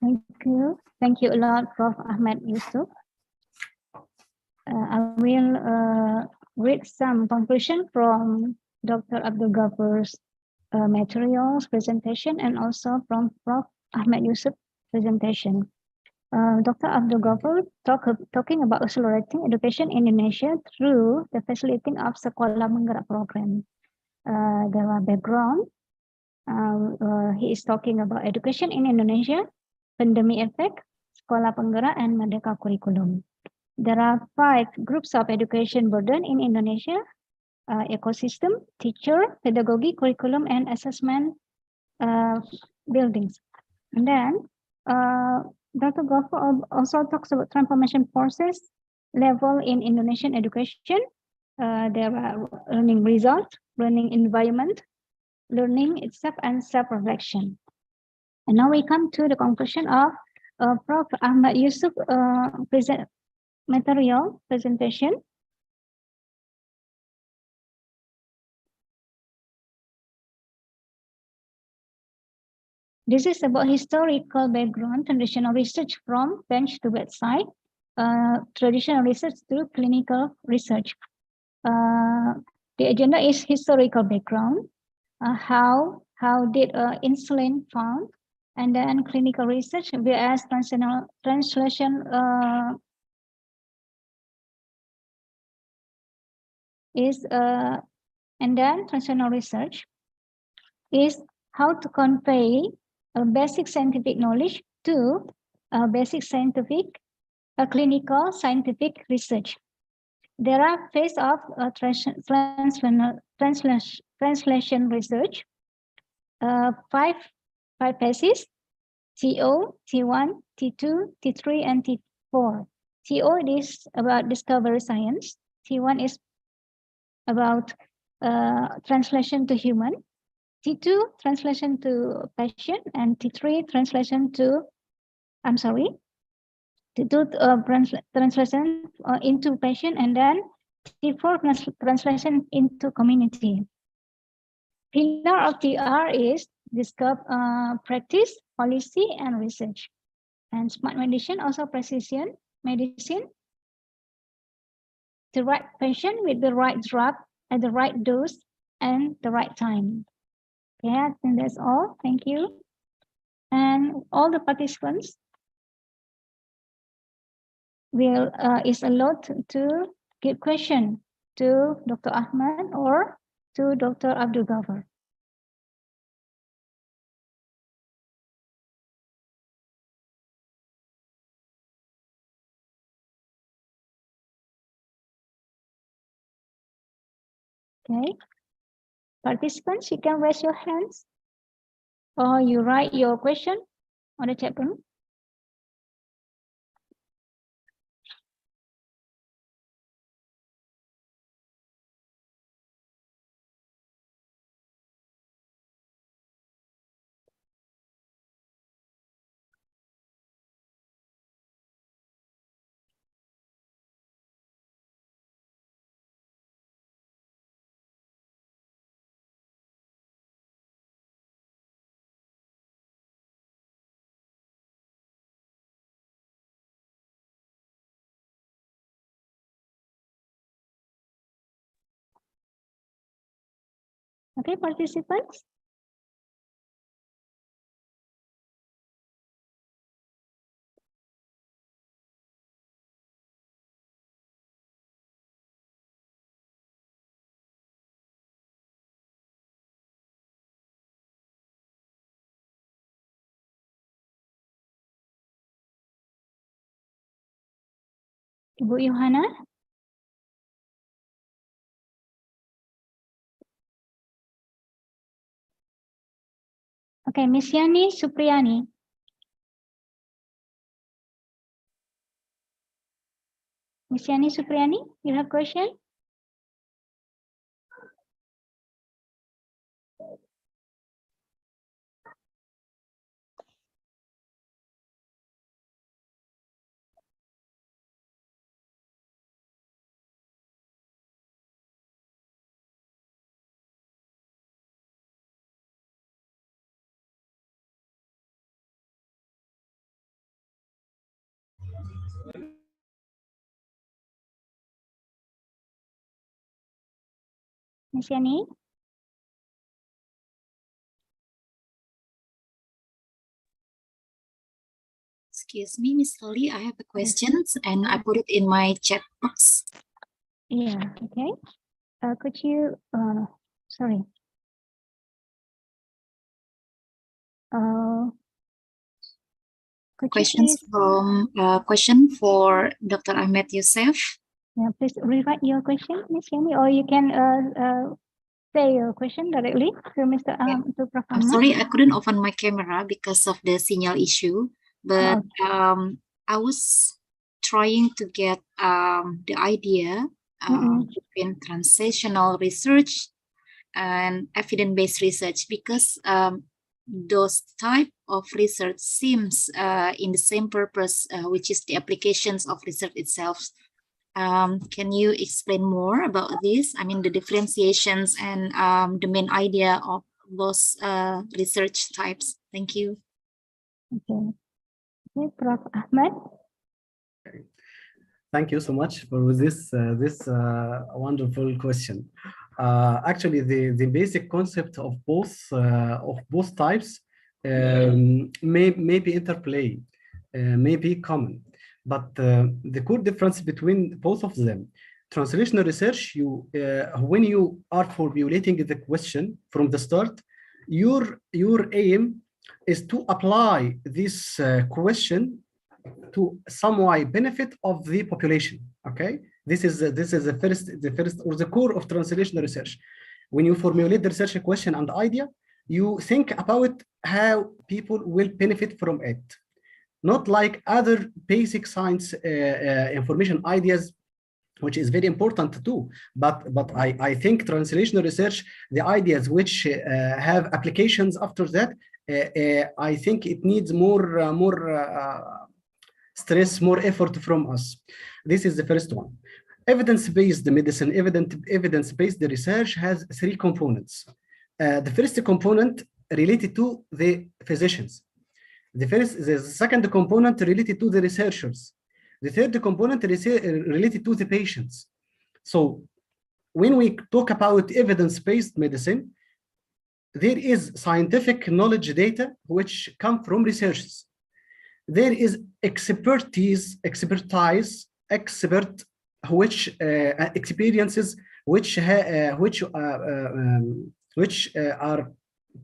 Thank you. Thank you a lot, Prof. Ahmed Yusuf. I will read some conclusion from Dr. Abdul Ghafar's materials presentation and also from Prof. Ahmed Yusuf presentation. Dr. Abdul Ghafar talking about accelerating education in Indonesia through the facilitating of Sekolah Penggerak program. The background, he is talking about education in Indonesia, pandemic effect, Sekolah Penggerak, and Merdeka curriculum. There are 5 groups of education burden in Indonesia: ecosystem, teacher, pedagogy, curriculum, and assessment buildings. And then Dr. Ghaffar also talks about transformation process level in Indonesian education. There are learning results, learning environment, learning itself, and self-reflection. And now we come to the conclusion of Prof. Ahmad Yusuf material presentation. This is about historical background, traditional research from bench to bedside, traditional research to clinical research. The agenda is historical background, how did insulin found, and then clinical research vs translation and then translational research is how to convey a basic scientific knowledge to basic scientific clinical scientific research. There are phases of translation research, 5 phases: TO, T1, T2, T3, and T4. TO is about discovery science. T1 is about translation to human. T2, translation to patient, and T3, translation to, T2 translation into patient, and then T4 translation into community. Pillar of TR is discover, practice, policy, and research. And smart medicine, also precision medicine, the right patient with the right drug at the right dose and the right time. Okay, I think that's all. Thank you. And all the participants will is allowed to give question to Dr. Ahmad or to Dr. Abdul Ghafar. Okay, participants, you can raise your hands or you write your question on the chat room. Okay, participants. Ibu Yohana. Okay, Miss Yani Supriyani. Miss Yani Supriyani, you have question? Miss Yani? Excuse me, Miss Loli, I have a question and I put it in my chat box. Yeah, okay. Could you, sorry. Could you Questions please, from question for Dr. Ahmed Youssef. yeah, please rewrite your question, Miss Yani, or you can say your question directly to Mr. To Prof. I'm Ahmad. sorry, I couldn't open my camera because of the signal issue, but I was trying to get the idea between translational research and evidence-based research, because those type of research seems in the same purpose, which is the applications of research itself. Can you explain more about this? I mean, the differentiations and the main idea of those research types. Thank you. Okay. Okay, Prof. Ahmad. Thank you so much for this wonderful question. Actually, the basic concept of both types may be interplay, may be common, but the core difference between both of them, translational research, when you are formulating the question from the start, your aim is to apply this question to some benefit of the population. Okay, this is the first or the core of translational research. When you formulate the research question and idea, you think about how people will benefit from it, not like other basic science information ideas, which is very important too. But I think translational research, the ideas which have applications after that, I think it needs more stress, more effort from us. This is the first one. Evidence-based medicine, evidence-based research has three components. The first component related to the physicians. The second component related to the researchers. The third component related to the patients. So when we talk about evidence-based medicine, there is scientific knowledge data which come from researchers. There is expertise, which experiences which are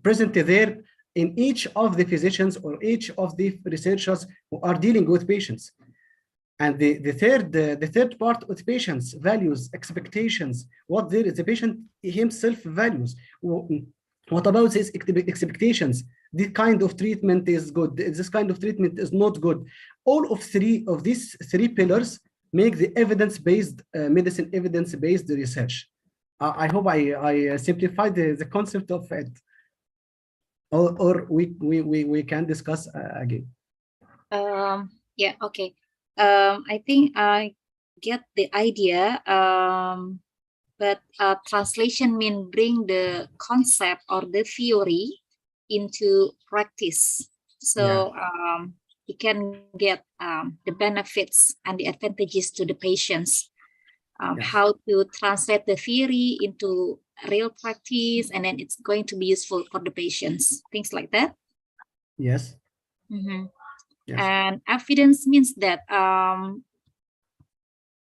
present there in each of the physicians or each of the researchers who are dealing with patients. And the third part of the patient's values, expectations, what the patient himself values. What about his expectations? This kind of treatment is good. This kind of treatment is not good. All of these three pillars make the evidence-based medicine, evidence-based research. I hope I simplified the concept of it. Or we can discuss again. Yeah, okay. I think I get the idea, but translation means bring the concept or the theory into practice. So you can get the benefits and the advantages to the patients. How to translate the theory into real practice, and then it's going to be useful for the patients, things like that. Yes. Yes. And evidence means that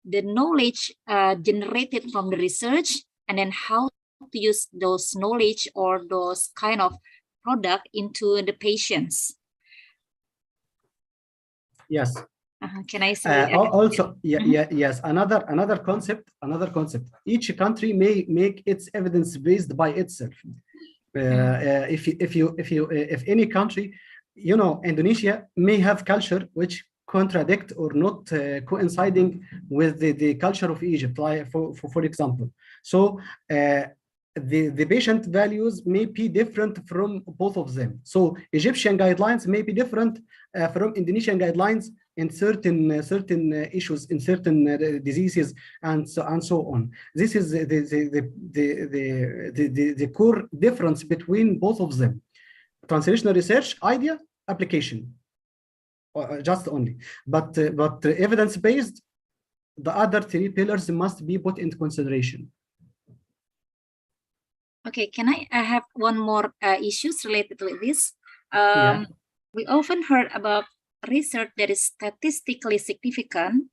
the knowledge generated from the research, and then how to use those knowledge or those kind of product into the patients. Yes. Can I say also? Yes. Another concept. Each country may make its evidence based by itself. If any country, you know, Indonesia may have culture which contradict or not coinciding with the culture of Egypt, like for example. So the patient values may be different from both of them. So Egyptian guidelines may be different from Indonesian guidelines in certain issues, in certain diseases, and so on. This is the core difference between both of them: translational research, idea, application. just only. But evidence-based, the other three pillars must be put into consideration. Okay, can I have one more issues related to this? Yeah. We often heard about research that is statistically significant,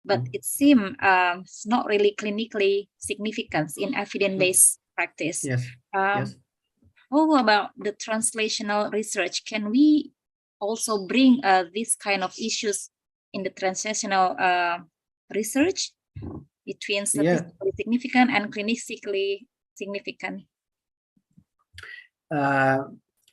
but it seems it's not really clinically significant in evidence-based practice. Yes. Yes. How about the translational research? Can we also bring this kind of issues in the translational research between statistically significant and clinically significant?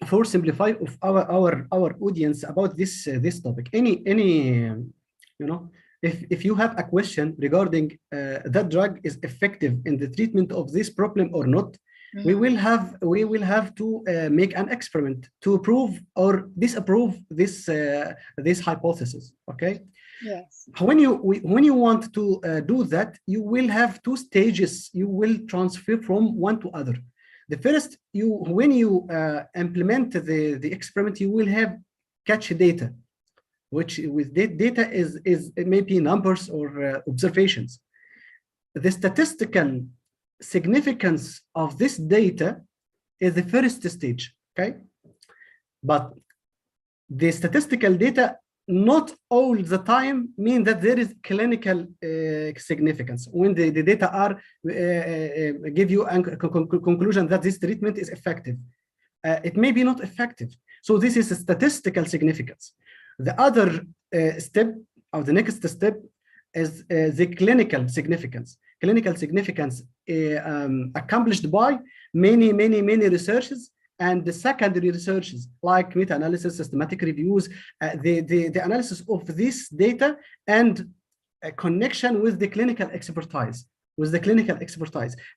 For simplify of our audience about this topic, any you know, if you have a question regarding that drug is effective in the treatment of this problem or not, we will have to make an experiment to prove or disapprove this hypothesis. Okay. Yes. When you want to do that, you will have two stages. You will transfer from one to other. The first, when you implement the experiment, you will have catch data, which with data is maybe numbers or observations. The statistical significance of this data is the first stage, okay? But the statistical data not all the time mean that there is clinical significance. When the data are give you a conclusion that this treatment is effective, it may be not effective. So this is a statistical significance. The other step, or the next step, is the clinical significance. Clinical significance accomplished by many researches and the secondary researches like meta-analysis, systematic reviews, the analysis of this data and a connection with the clinical expertise.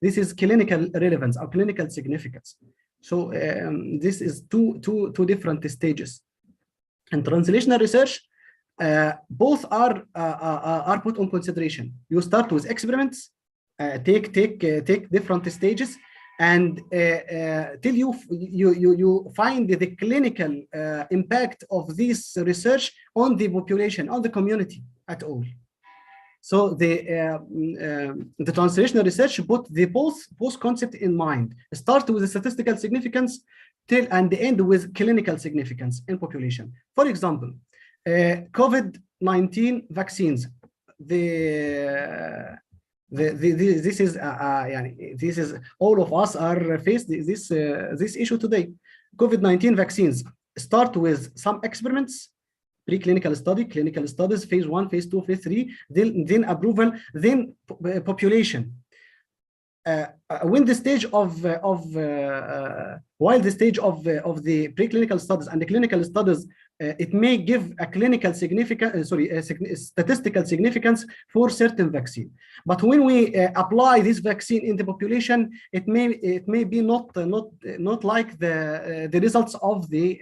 This is clinical relevance or clinical significance. So this is two different stages. And translational research, both are put on consideration. You start with experiments, take different stages, and till you find the clinical impact of this research on the population, on the community at all. So the translational research put the both concepts in mind. Start with the statistical significance till and end with clinical significance in population. For example, COVID-19 vaccines. This is all of us are faced this issue today. COVID-19 vaccines start with some experiments, preclinical study, clinical studies, phase 1, phase 2, phase 3, then approval, then population. When the stage while the stage of the preclinical studies and the clinical studies, it may give a clinical significance, statistical significance for certain vaccine. But when we apply this vaccine in the population, it may be not like the results of the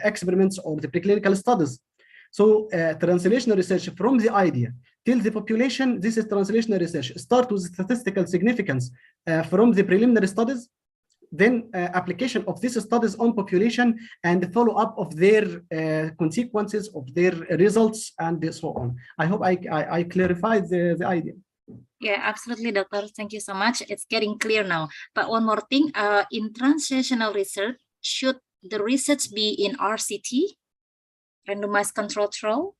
experiments or the preclinical studies. So translational research from the idea till the population, this is translational research. Start with statistical significance from the preliminary studies, then application of these studies on population and the follow-up of their consequences of their results and so on. I hope I clarified the idea. Yeah, absolutely, Doctor. Thank you so much. It's getting clear now. But one more thing, in translational research, should the research be in RCT? Randomized control trial?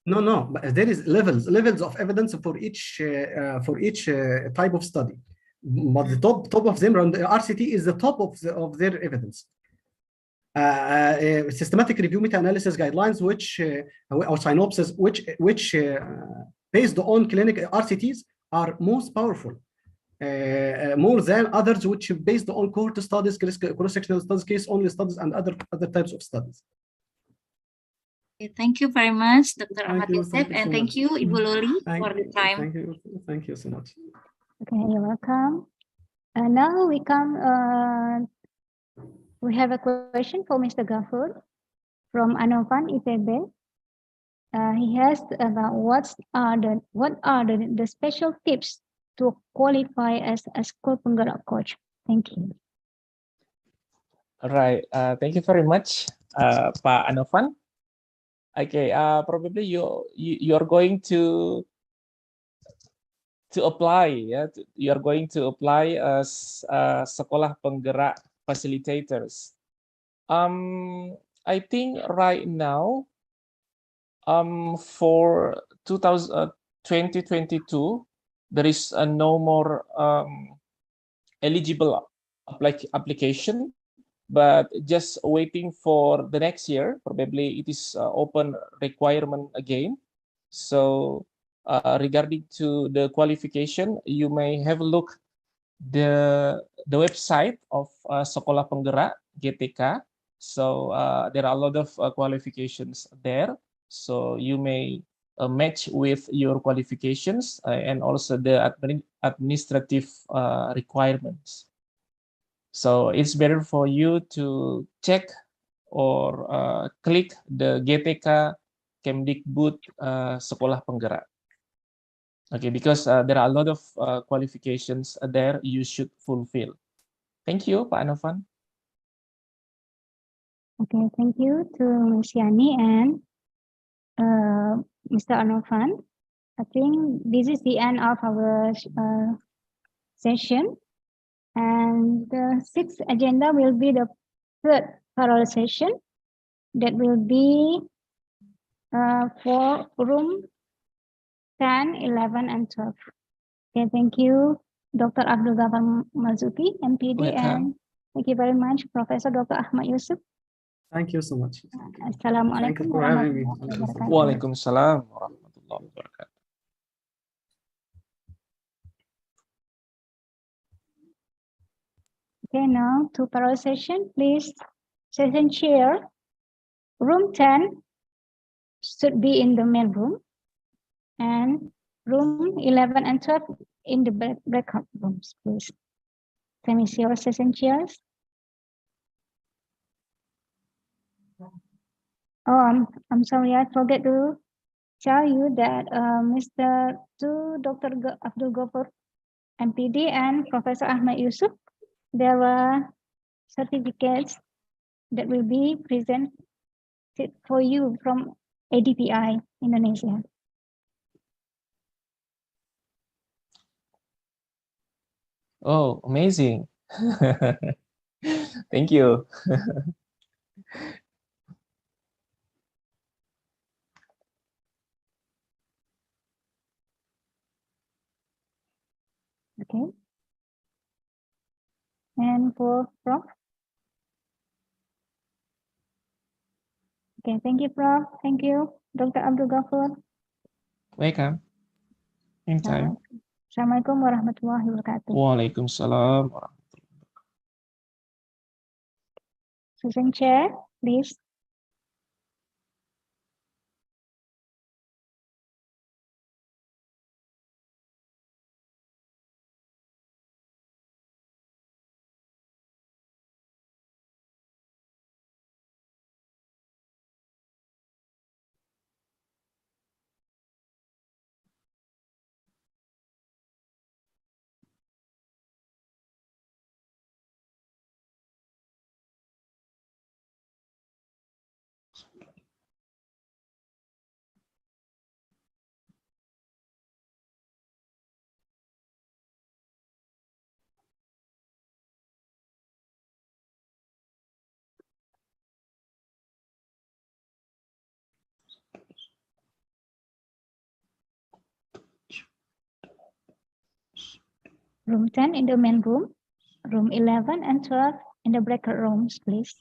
No, but there is levels of evidence for each type of study. But the top of them, RCT is the top of their evidence. Systematic review meta-analysis guidelines, which or synopsis, which based on clinical RCTs are most powerful, more than others which based on cohort studies, cross-sectional studies, case-only studies, and other types of studies. Okay, thank you very much, Dr. Ahmad Yosef, and thank you, Ibu Loli, for the time. Thank you so much. Okay, you're welcome. Now we have a question for Mr. Gafur from Anovan ITB. He asked about what are the special tips to qualify as a school penggerak coach. Thank you. All right, thank you very much, Pak Anovan. Okay, probably you're going to apply, ya. You are going to apply as sekolah penggerak facilitators. I think right now, for 2022, there is no more eligible application, but just waiting for the next year. Probably it is open requirement again. So regarding to the qualification, you may have a look the website of Sekolah Penggerak GTK. So there are a lot of qualifications there. So you may match with your qualifications and also the administrative requirements. So it's better for you to check or click the GTK Kemdikbud Sekolah Penggerak. Okay, because there are a lot of qualifications there you should fulfill. Thank you, Pak Novan. Okay, thank you to Ms. Yani and Mr. Anovan. I think this is the end of our session. And the sixth agenda will be the third parallel session that will be for room 10, 11, and 12. Okay, thank you, Dr. Abdul Ghaffar Marzuki, MPD, Welcome. and thank you very much, Professor Dr. Ahmad Yusuf. Thank you so much. Thank Assalamualaikum you for having me. warahmatullahi wabarakatuh. Waalaikumsalam warahmatullahi wabarakatuh. Okay, now to parallel session, please. Session chair, room 10 should be in the main room, and room 11 and 12 in the breakout rooms, please. Can we see our session chairs? Oh, I'm sorry, I forget to tell you that Dr. Abdul Ghaffar, MPD, and Professor Ahmad Yusuf, there were certificates that will be presented for you from ADPI Indonesia. Oh, amazing. Thank you. Okay. And for Prof. Okay, thank you, Prof. Thank you, Dr. Abdul Ghaffar. Welcome. Anytime. Assalamualaikum warahmatullahi wabarakatuh. Waalaikumsalam warahmatullahi wabarakatuh. Session chair, please. Room 10 in the main room, room 11 and 12 in the breakout rooms, please.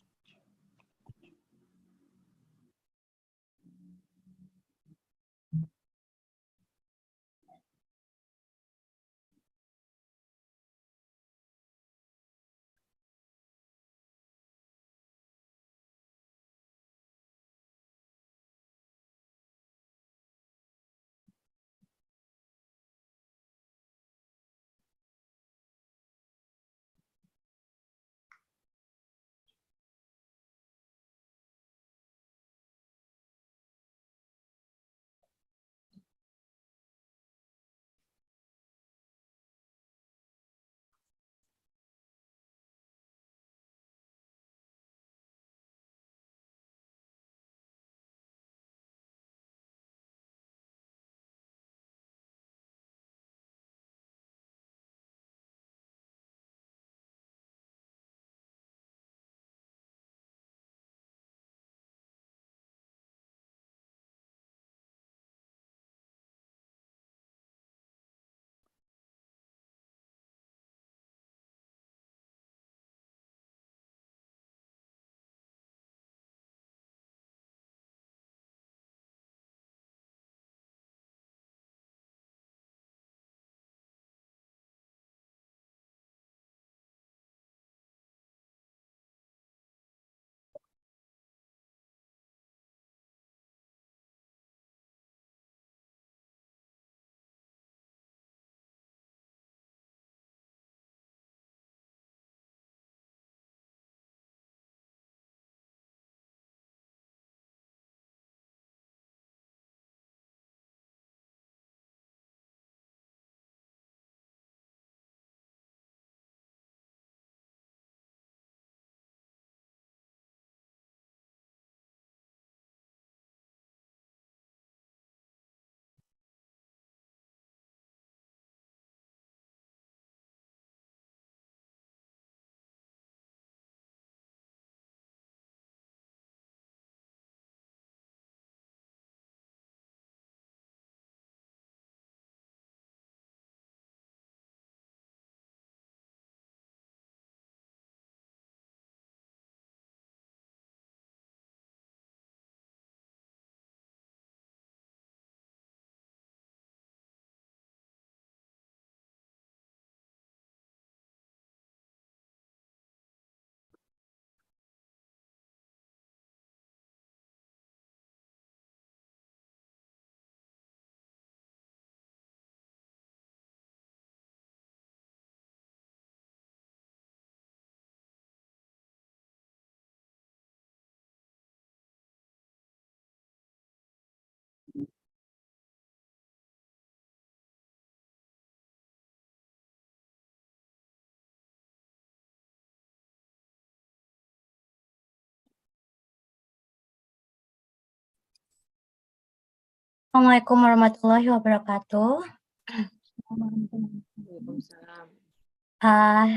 Assalamualaikum warahmatullahi wabarakatuh.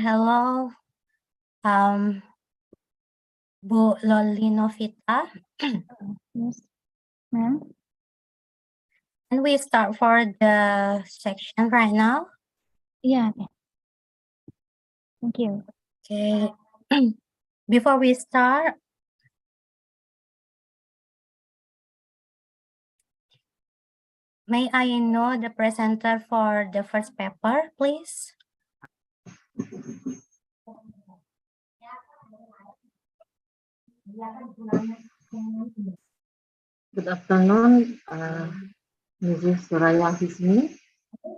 Hello, Bu Loli Novita. Yes, ma'am. Can we start for the section right now? Yeah, okay. Thank you. Okay. Before we start, may I know the presenter for the first paper, please? Good afternoon, Mrs. Suraya Hismi.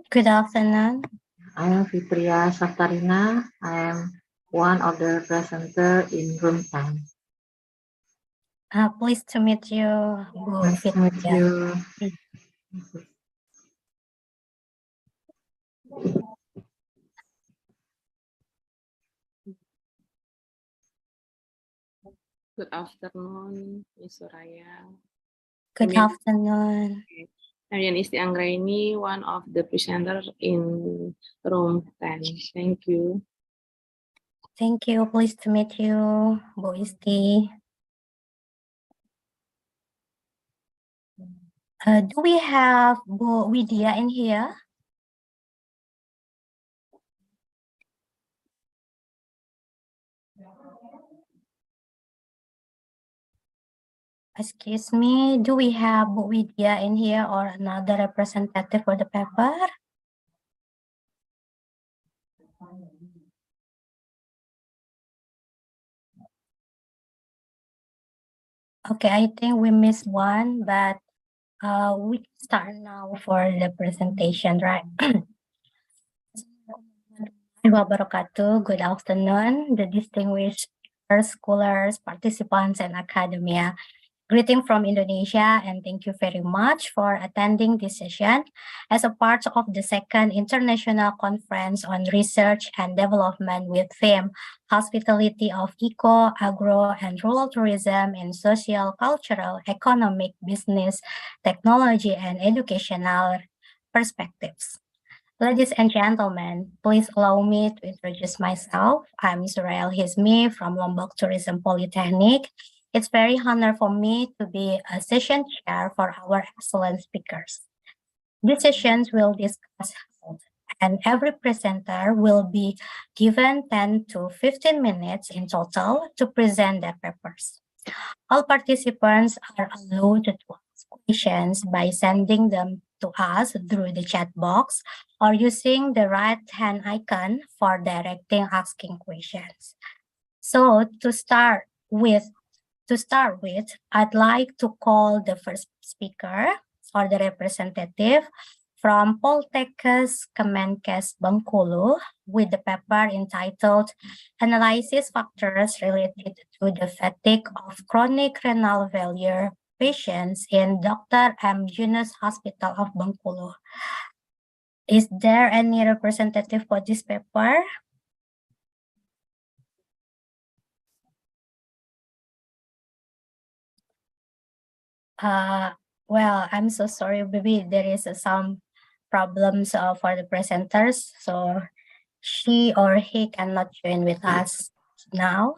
Good afternoon. I am Fitria Saftarina. I am one of the presenter in room 10. Pleased to meet you, Bu Nice to meet Fitria. you. Good afternoon, Miss Suraya. Good afternoon. I'm Yanisti Anggraini, one of the presenters in room 10. Thank you. Thank you. Pleased to meet you, Bu Isti. Do we have Bu Widya in here? Excuse me, do we have Bu Widya in here or another representative for the paper? Okay, I think we missed one, but we can start now for the presentation, right? Wabarakatuh. Good afternoon, the distinguished scholars, participants, and academia. Greeting from Indonesia, and thank you very much for attending this session as a part of the second International Conference on Research and Development with theme Hospitality of Eco, Agro, and Rural Tourism in Social, Cultural, Economic, Business, Technology, and Educational Perspectives. Ladies and gentlemen, please allow me to introduce myself. I'm Zurael Hizmi from Lombok Tourism Polytechnic. It's very honor for me to be a session chair for our excellent speakers. These sessions will discuss health, and every presenter will be given 10 to 15 minutes in total to present their papers. All participants are allowed to ask questions by sending them to us through the chat box or using the right hand icon for directing asking questions. So to start with, I'd like to call the first speaker or the representative from Poltekkes Kemenkes Bengkulu with the paper entitled Analysis Factors Related to the Fatigue of Chronic Renal Failure Patients in Dr. M. Yunus Hospital of Bengkulu. Is there any representative for this paper? Well, I'm so sorry, maybe there is some problems for the presenters, so she or he cannot join with us now.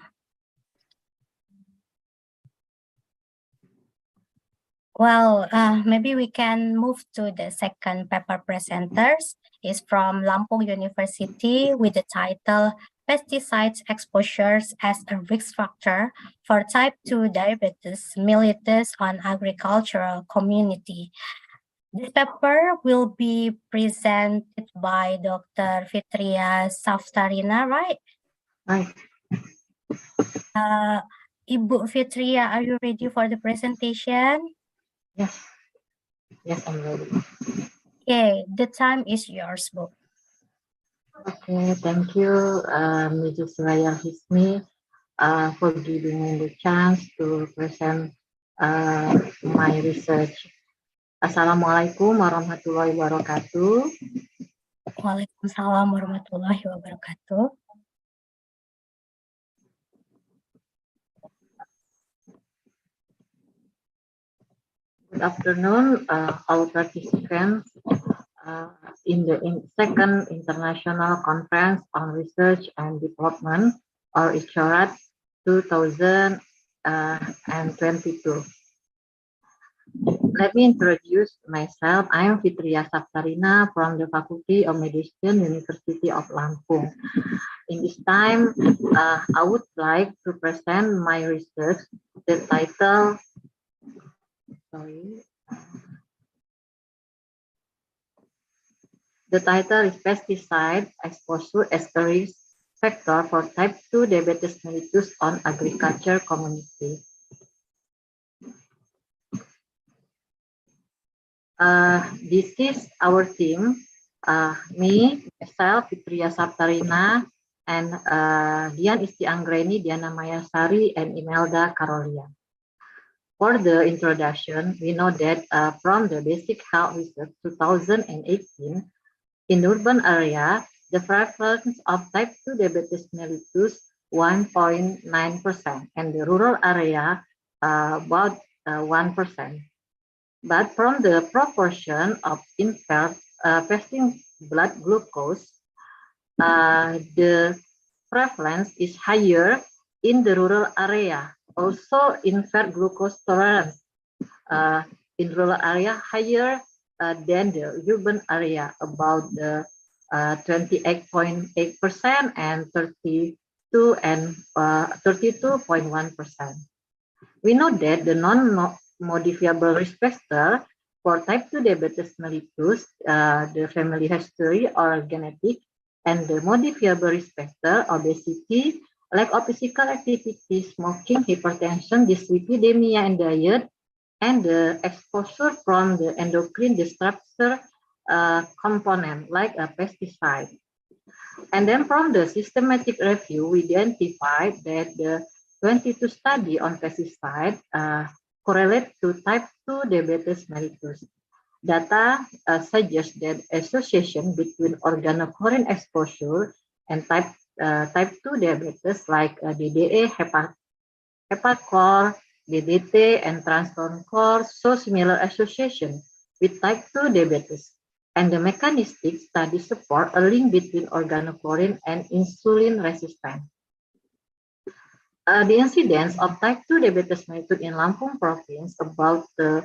Well, maybe we can move to the second paper presenters. It's from Lampung University with the title Pesticides Exposures as a Risk Factor for Type 2 Diabetes Mellitus on Agricultural Community. This paper will be presented by Dr. Fitria Saftarina, right? Right. Ibu Fitria, are you ready for the presentation? Yes. Yes, I'm ready. Okay, the time is yours, Bu. Okay, thank you, Mrs. Suraya Hismi, for giving me the chance to present my research. Assalamualaikum warahmatullahi wabarakatuh. Waalaikumsalam warahmatullahi wabarakatuh. Good afternoon, all participants in the second International Conference on Research and Development, or ICORAD 2022. Let me introduce myself. I am Fitria Saptarina from the Faculty of Medicine, University of Lampung. In this time, I would like to present my research. The title, The title is Pesticide Exposure as a Risk Factor for Type 2 Diabetes Mellitus on Agriculture Community. This is our team, me, myself, Fitria Saptarina, and Dian Isti Anggreni, Diana Mayasari, and Imelda Carolia. For the introduction, we know that from the Basic Health Research 2018, in urban area, the prevalence of type 2 diabetes mellitus 1.9%, and the rural area about 1%. But from the proportion of impaired fasting blood glucose, the prevalence is higher in the rural area. Also, impaired glucose tolerance in rural area higher than the urban area, about the 28.8% and 32.1%. We know that the non-modifiable risk factor for type 2 diabetes mellitus, the family history or genetic, and the modifiable risk factor, obesity, lack of physical activity, smoking, hypertension, dyslipidemia, and diet, and the exposure from the endocrine disruptor component like a pesticide. And then from the systematic review, we identified that the 22 study on pesticide correlate to type 2 diabetes mellitus. Data suggests that association between organochlorine exposure and type 2 diabetes like DDE, hepatchlor, DDT, and transcornchlor show similar association with type 2 diabetes. And the mechanistic studies support a link between organochlorine and insulin resistance. The incidence of type 2 diabetes mellitus in Lampung province about to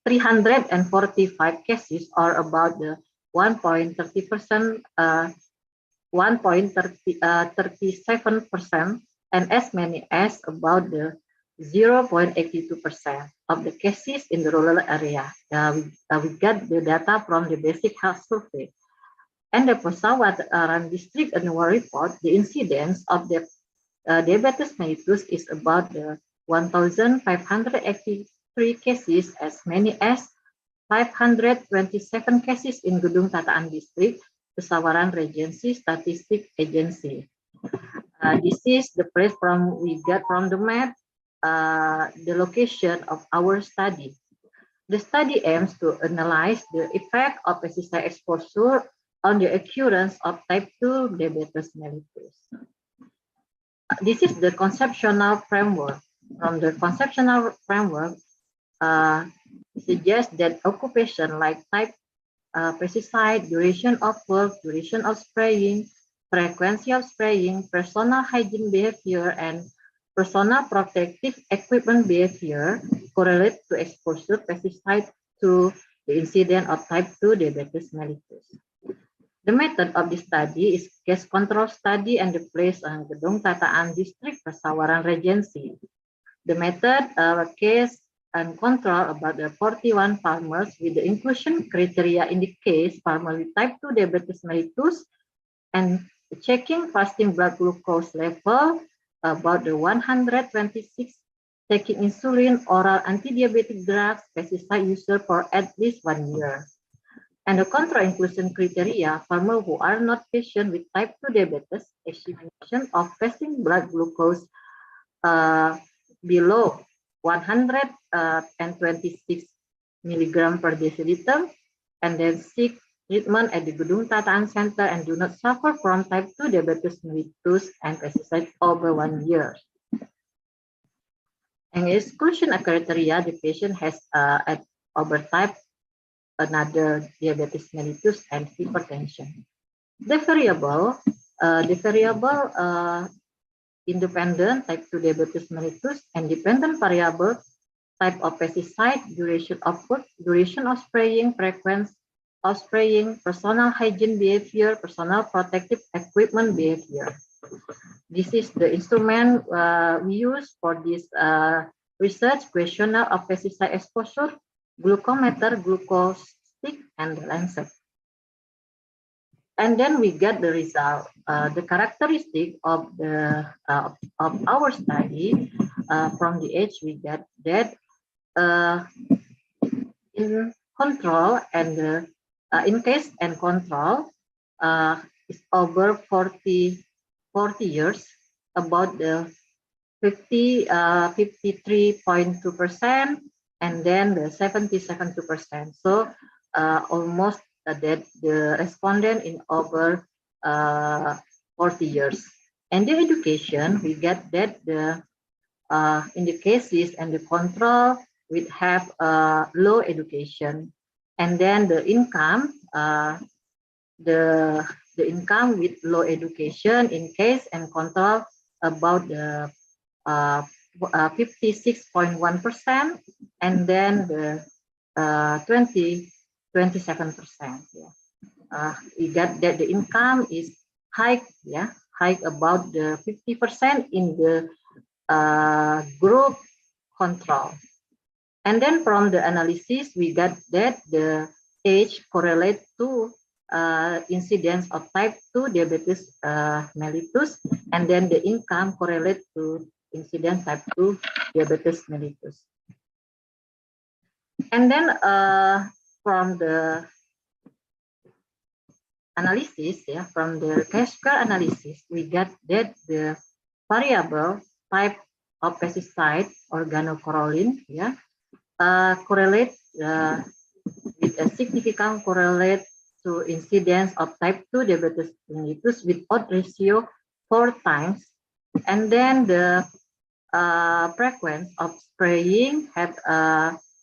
345 cases, or about the 1.30%, 1.37%, and as many as about the 0.82% of the cases in the rural area. We got the data from the Basic Health Survey. And the Pesawaran District Annual Report, the incidence of the diabetes mellitus is about the 1,583 cases, as many as 527 cases in Gedung Tataan District, Pesawaran Regency Statistic Agency. This is the place we got from the map, the location of our study. The study aims to analyze the effect of pesticide exposure on the occurrence of type 2 diabetes mellitus. This is the conceptual framework. From the conceptual framework, suggests that occupation like type pesticide, duration of work, duration of spraying, frequency of spraying, personal hygiene behavior, and personal protective equipment behavior correlate to exposure pesticide to the incidence of type 2 diabetes mellitus. The method of the study is case control study and the place on Gedung Tataan District, Pesawaran Regency. The method case and control about the 41 farmers with the inclusion criteria in the case farmer with type 2 diabetes mellitus, and checking fasting blood glucose level about the 126 taking insulin, oral anti-diabetic drugs, pesticide user for at least 1 year. And the control inclusion criteria, farmers who are not patient with type 2 diabetes, estimation of fasting blood glucose below 126 milligram per deciliter, and then 6 treatment at the Gedung Tataan Center and do not suffer from type 2 diabetes mellitus and pesticide over 1 year. And exclusion criteria, the patient has at overtype another diabetes mellitus and hypertension. The variable independent type 2 diabetes mellitus and dependent variable type of pesticide, duration of work, duration of spraying, frequency of spraying, personal hygiene behavior, personal protective equipment behavior. This is the instrument we use for this research questionnaire of pesticide exposure, glucometer, glucose stick, and the lancet. And then we get the result. The characteristic of the of our study from the age we get that in control and in case and control is over 40 years, about the 53.2%, and then the 77.2%. So almost that the respondent in over 40 years. And the education, we get that the in the cases and the control, we have low education, and then the income, the income with low education in case and control about the 56.1%, and then the 27%. Yeah. We got that the income is high, yeah, high about the 50% in the group control. And then from the analysis, we got that the age correlates to incidence of type 2 diabetes mellitus, and then the income correlates to incidence type 2 diabetes mellitus. And then from the analysis, yeah, from the K-square analysis, we got that the variable type of pesticide, organocorolin, yeah, correlate with a significant correlate to incidence of type 2 diabetes mellitus with odds ratio 4 times. And then the frequency of spraying have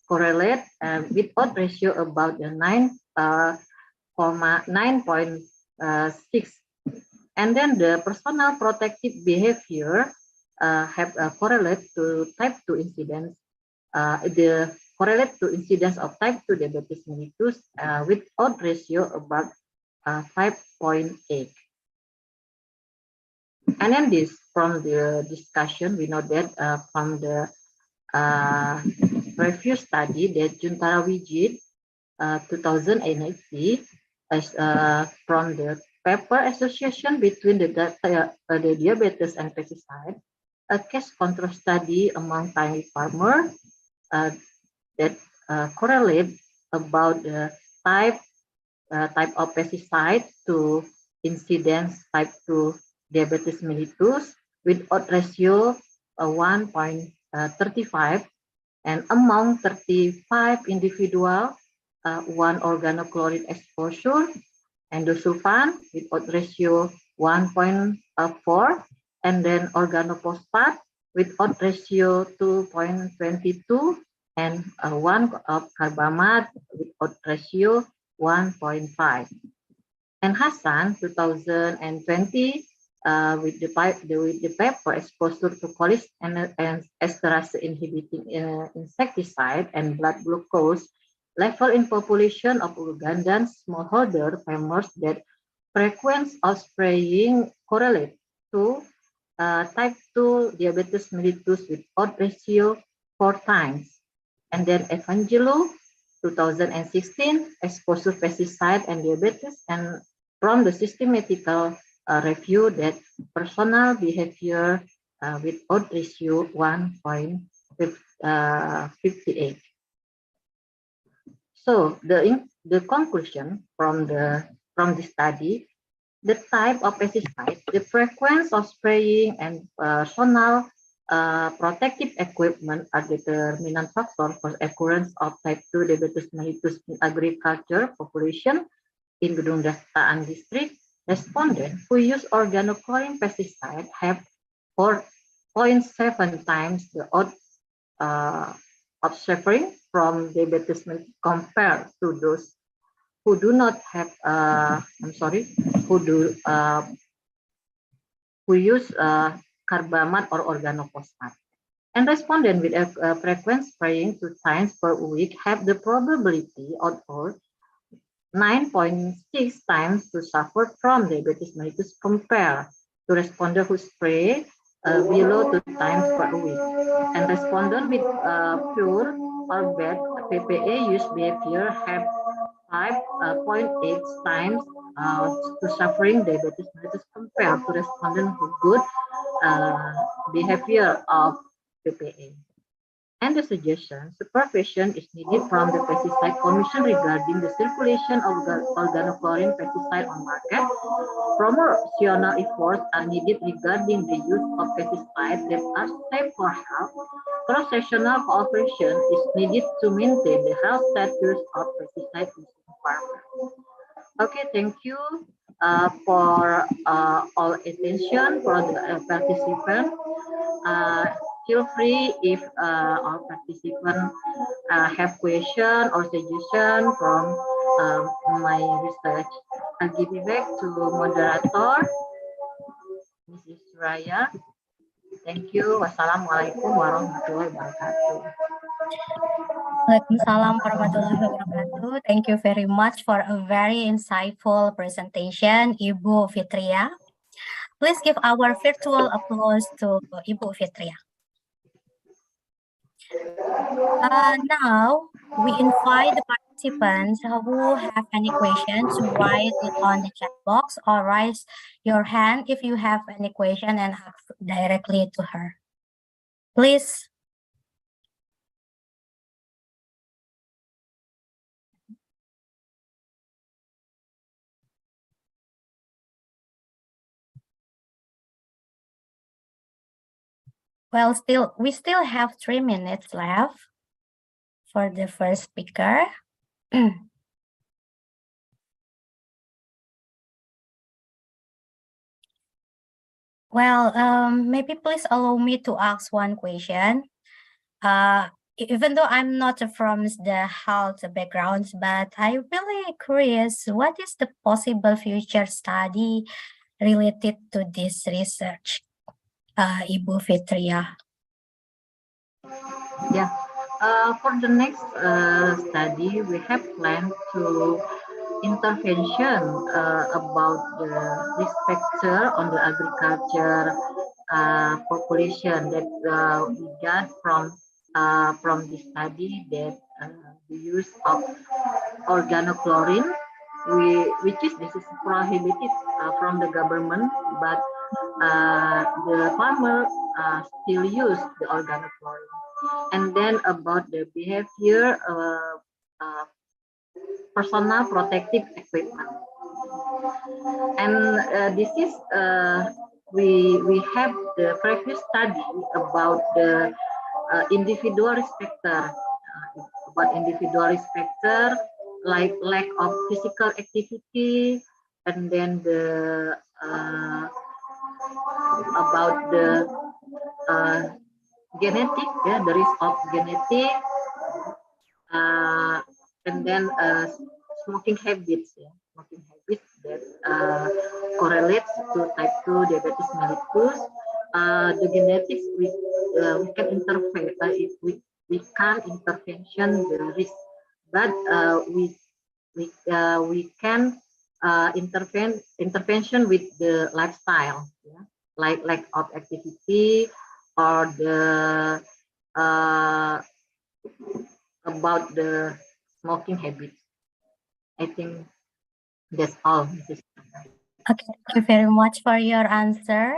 correlate with odds ratio about the 9.6. And then the personal protective behavior have correlate to type 2 incidence. The correlate to incidence of type 2 diabetes mellitus with odds ratio about 5.8. And then this, from the discussion, we know that from the review study that Juntara Wijit 2080 as from the paper association between the diabetes and pesticide, a case control study among tiny farmers that correlate about the type of pesticide to incidence type 2 diabetes mellitus with odds ratio 1.35, and among 35 individual, one organochloride exposure, endosulfan with odds ratio 1.4, and then organophosphate with odds ratio 2.22, and one of carbamate with odds ratio 1.5. And Hassan 2020 with the paper exposure to choline and esterase inhibiting insecticide and blood glucose level in population of Ugandan smallholder farmers that frequency of spraying correlate to type 2 diabetes mellitus with odds ratio 4 times. And then Evangelo 2016 exposure pesticide and diabetes, and from the systematical review that personal behavior with odds ratio 1.58. So the conclusion from the study, the type of pesticide, the frequency of spraying, and personal protective equipment are determinant factor for occurrence of type 2 diabetes mellitus in agriculture population. in Gedung Dastaan district, respondents who use organochlorine pesticide have 4.7 times the odds of suffering from diabetes mellitus compared to those who do not have, who use carbamate or organophosphate. And respondents with a frequent spraying 2 times per week have the probability of 9.6 times to suffer from diabetes mellitus compared to respondents who spray below 2 times per week. And respondents with pure or bad PPA use behavior have 5.8 times to suffering diabetes mellitus compared to respondents with good behavior of PPA. And the suggestion, supervision is needed from the Pesticide Commission regarding the circulation of organochlorine pesticide on market. Promotional efforts are needed regarding the use of pesticides that are safe for health. Cross-sectional cooperation is needed to maintain the health status of pesticide using farmers. Okay, thank you for all attention for the participants. Feel free if our participants have question or suggestion from my research. I'll give it back to moderator, Mrs. Suraya. Thank you. Wassalamualaikum warahmatullahi wabarakatuh. Waalaikumsalam warahmatullahi wabarakatuh. Thank you very much for a very insightful presentation, Ibu Fitria. Please give our virtual applause to Ibu Fitria. Now, we invite the participants who have any questions to write it on the chat box or raise your hand if you have any question and ask directly to her. Please. Well, we still have 3 minutes left for the first speaker. Well, maybe please allow me to ask one question. Even though I'm not from the health backgrounds, but I'm really curious, what is the possible future study related to this research, Ibu Fitria? Yeah, for the next study, we have planned to intervention about the risk factor on the agriculture population that we got from the study that the use of organochlorine, this is prohibited from the government, but the farmer still use the organochlorine. And then about the behavior personal protective equipment. And this is we have the previous study about the individual risk factor, like lack of physical activity, and then the about the genetic, the risk of genetic, and then smoking habits, that correlates to type 2 diabetes mellitus. The genetics we can intervene, we can intervention the risk, but we can intervention with the lifestyle, like lack of activity or the about the smoking habits. I think that's all. Okay, thank you very much for your answer.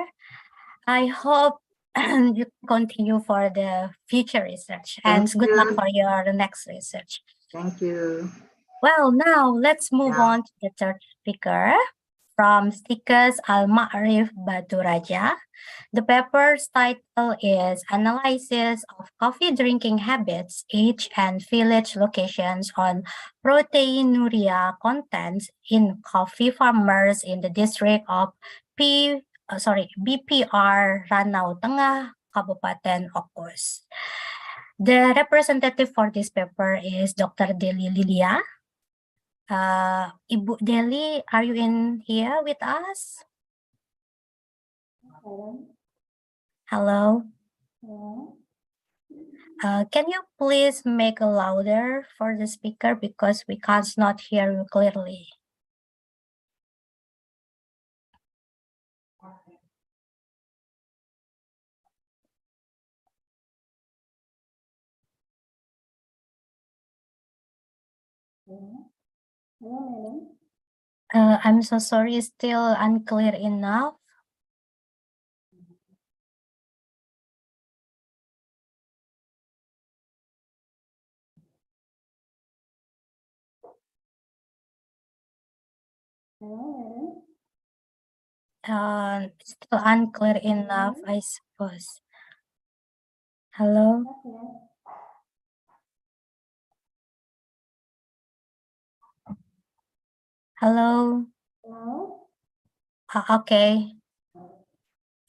I hope you continue for the future research, and good luck for your next research. Thank you. Well, now let's move on to the third speaker. from Stikas Al-Ma'rif Batu Raja. The paper's title is Analysis of Coffee Drinking Habits, Age and Village Locations on Proteinuria Contents in Coffee Farmers in the District of BPR Ranau Tengah, Kabupaten Okus. The representative for this paper is Dr. Deli Lilia. Ibu Deli, are you in here with us? Hello. Can you please make it louder for the speaker because we can't not hear you clearly? I'm so sorry, still unclear enough. Still unclear enough, I suppose. Hello? Hello? Okay.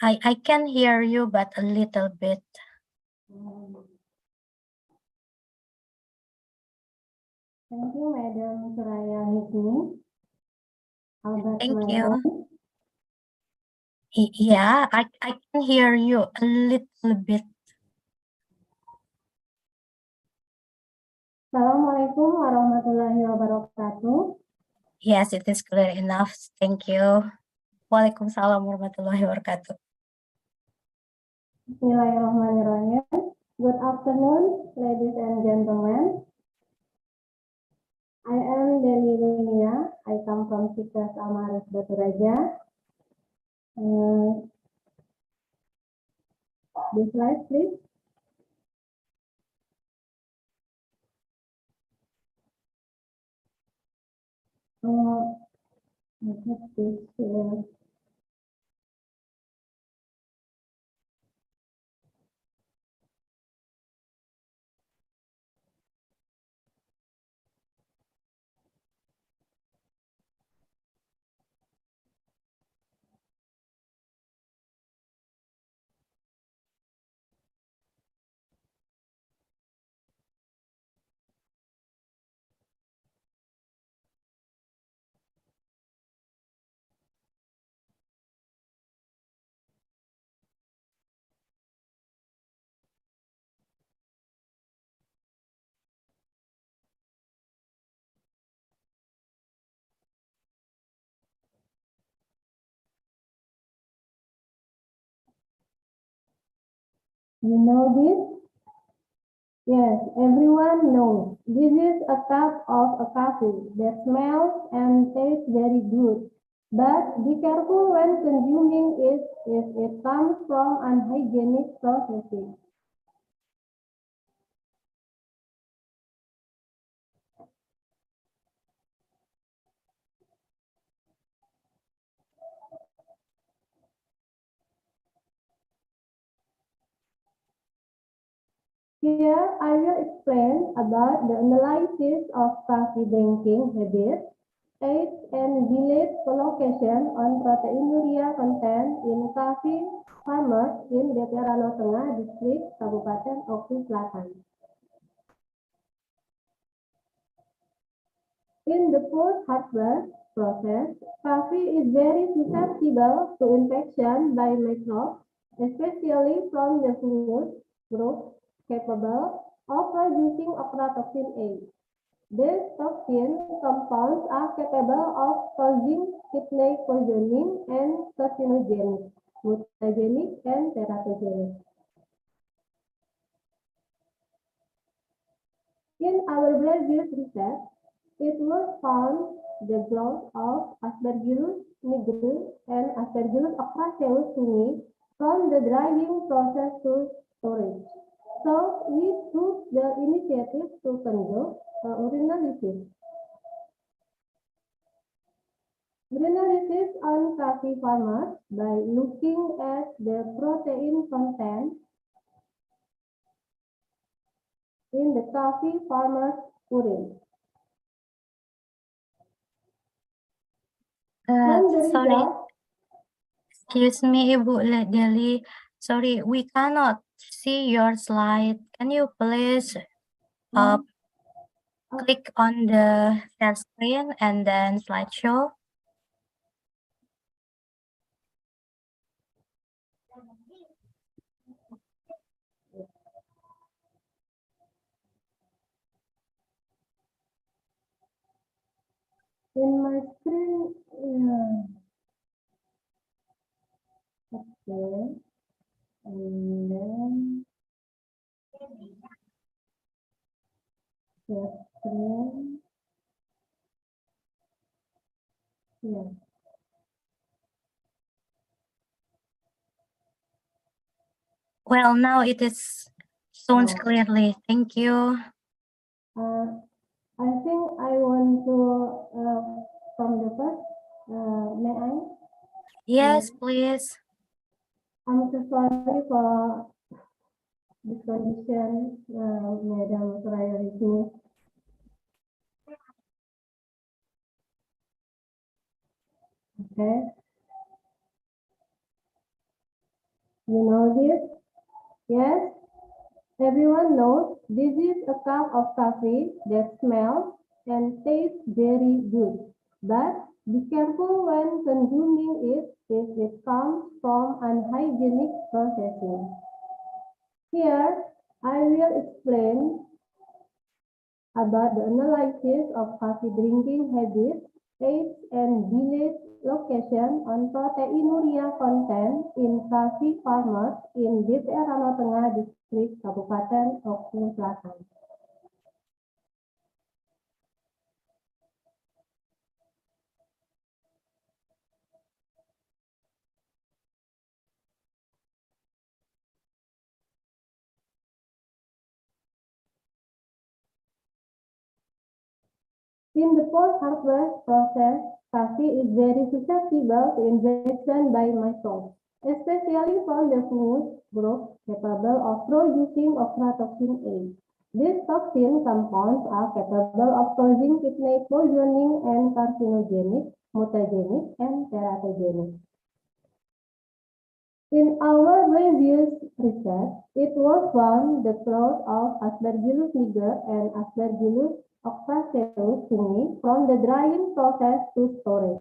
I can hear you, but a little bit. Thank you, Madam Suraya Hipni. Thank you. Yeah, I can hear you a little bit. Assalamualaikum warahmatullahi wabarakatuh. Yes, it is clear enough. Thank you. Waalaikumsalam warahmatullahi wabarakatuh. Bismillahirrahmanirrahim. Good afternoon, ladies and gentlemen. I am Deli Lilia. I come from Sikas Al-Ma'rif Batu Raja. This slide, please. You know this? Yes, everyone knows. This is a cup of a coffee that smells and tastes very good. But be careful when consuming it if it comes from unhygienic processing. Here I will explain about the analysis of coffee drinking habits, age and village location on proteinuria content in coffee farmers in BPR Ranau Tengah District, Kabupaten Oku Selatan. In the post-harvest process, coffee is very susceptible to infection by microbes, especially from the fungus group capable of producing ochratoxin A. These toxin compounds are capable of causing kidney poisoning and carcinogenic, mutagenic, and teratogenic. In our previous research, it was found the growth of Aspergillus nigra and Aspergillus ocraceus fungi from the drying process to storage. So we took the initiative to conduct urinalysis. Analysis on coffee farmers by looking at the protein content in the coffee farmers' urine. When the Sorry, result, excuse me, Ibu Deli. Sorry, we cannot see your slide. Can you please click on the share screen and then slideshow? in my screen, okay, and then share screen, yeah. Well, now it is shown Oh. clearly. Thank you. I think I want to from the first. May I? Yes, please. I'm so sorry for this condition, Madam Priority. Okay. You know this? Yes? Everyone knows this is a cup of coffee that smells and tastes very good. But be careful when consuming it if it comes from unhygienic processing. Here, I will explain about the analysis of coffee drinking habits, age, and village location on proteinuria content in coffee farmers in Daerah Tengah District Kabupaten Oku Selatan. In the post-harvest process, coffee is very susceptible to injection by microbes, especially from the fungus group capable of producing ochratoxin A. These toxin compounds are capable of causing kidney poisoning and carcinogenic, mutagenic, and teratogenic. In our previous research, it was found the growth of Aspergillus niger and Aspergillus ochraceuus fungi from the drying process to storage.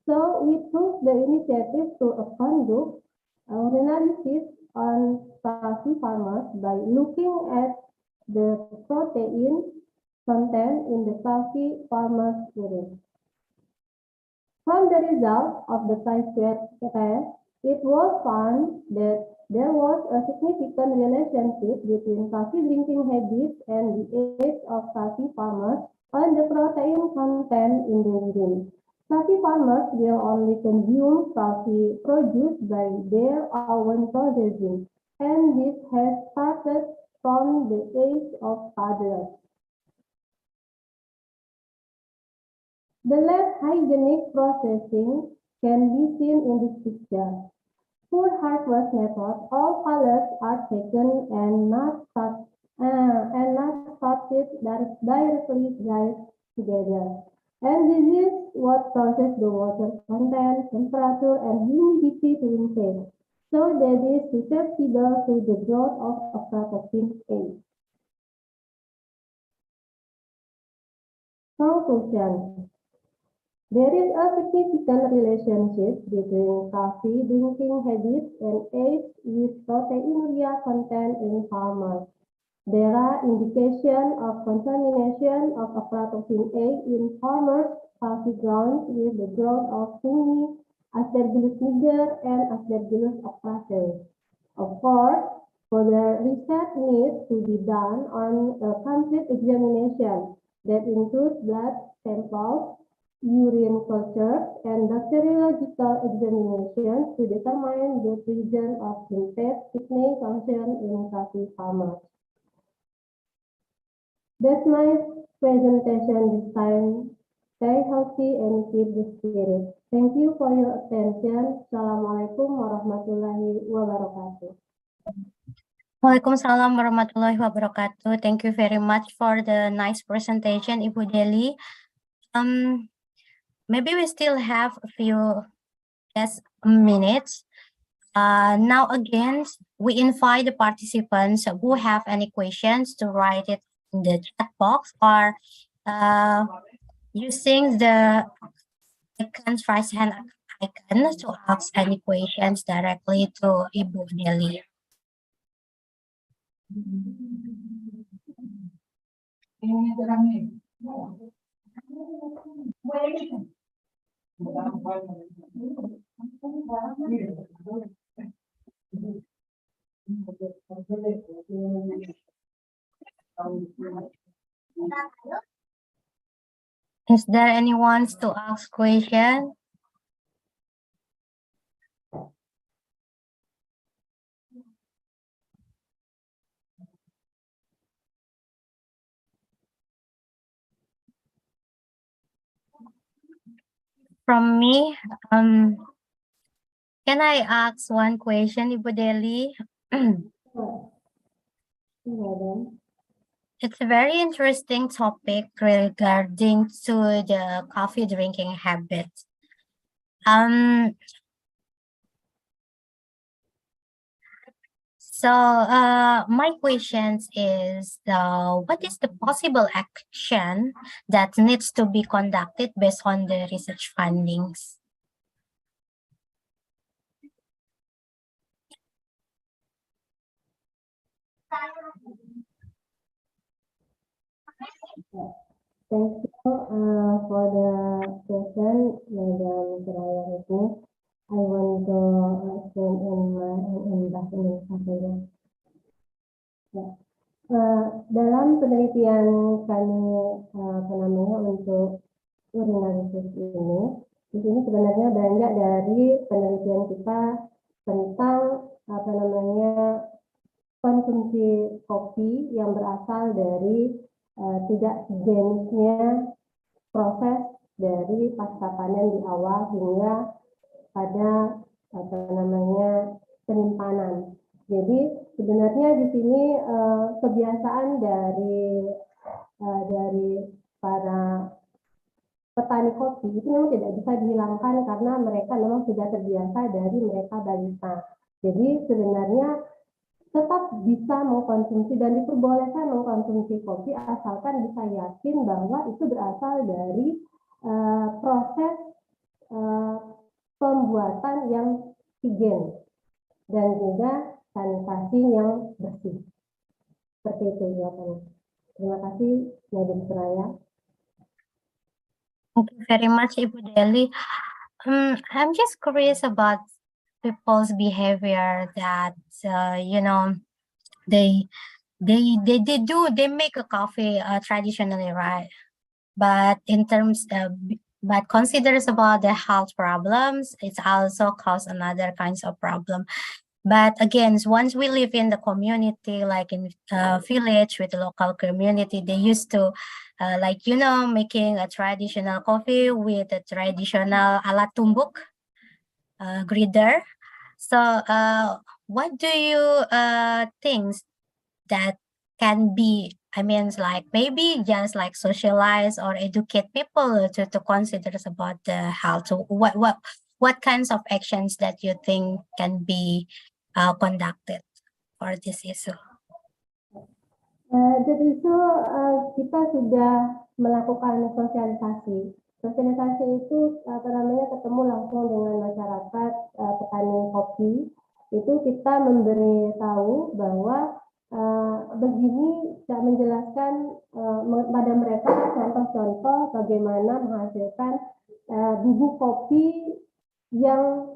So we took the initiative to conduct analysis on coffee farmers by looking at the protein content in the coffee farmers' urine. From the result of the chi-square test, it was found that there was a significant relationship between coffee drinking habits and the age of coffee farmers on the protein content in the urine. Coffee farmers will only consume coffee produced by their own processing, and this has started from the age of toddlers. The less hygienic processing can be seen in this picture. For harvest method, all colors are taken and not sorted directly dried together. And this is what causes the water content, temperature, and humidity to increase, so that it is susceptible to the growth of ochratoxin A. Conclusion. There is a significant relationship between coffee drinking habits and age with proteinuria content in farmers. There are indications of contamination of ochratoxin A in farmers' coffee grounds with the growth of fungi, Aspergillus niger, and Aspergillus ochraceuus. Of course, further research needs to be done on a complete examination that includes blood samples, urine cultures, and bacteriological examinations to determine the presence of impaired kidney function in coffee farmers. That's my presentation this time. Stay healthy and keep the spirit. Thank you for your attention. Assalamualaikum warahmatullahi wabarakatuh. Waalaikumsalam warahmatullahi wabarakatuh. Thank you very much for the nice presentation, Ibu Deli. Maybe we still have a few minutes. Now again, we invite the participants who have any questions to write it in the chat box or using the raise hand icon to ask any questions directly to Ibu Deli. Is there anyone to ask question? From me, can I ask one question, Ibu Deli? It's a very interesting topic regarding to the coffee drinking habit. So my question is, what is the possible action that needs to be conducted based on the research findings? Thank you for the question, Madam Suraya. I want to explain in bahasa Indonesia saja. Dalam penelitian kami untuk urinarisis ini, di sini sebenarnya banyak dari penelitian kita tentang konsumsi kopi yang berasal dari tidak higienisnya proses dari pasca panen di awal hingga pada penyimpanan. Jadi sebenarnya di sini kebiasaan dari para petani kopi itu memang tidak bisa dihilangkan karena mereka memang sudah terbiasa dari mereka barista. Jadi sebenarnya tetap bisa mengkonsumsi dan diperbolehkan mengkonsumsi kopi asalkan bisa yakin bahwa itu berasal dari proses pembuatan yang higien dan juga sanitasi yang bersih. Seperti itu jawabannya. Terima kasih, Madam Suraya. Thank you very much, Ibu Deli. I'm just curious about people's behavior that they make a coffee traditionally, right? But in terms of but considers about the health problems, it's also cause another kinds of problem. But again, once we live in the community, like in village with the local community, they used to making a traditional coffee with a traditional alat tumbuk, grinder. So what do you think that can be, maybe just like socialize or educate people to consider about the health? So what kinds of actions that you think can be conducted for this issue? Jadi itu kita sudah melakukan sosialisasi. Sosialisasi itu ketemu langsung dengan masyarakat petani kopi. Itu kita memberi tahu bahwa begini menjelaskan pada mereka contoh-contoh bagaimana menghasilkan bubuk kopi yang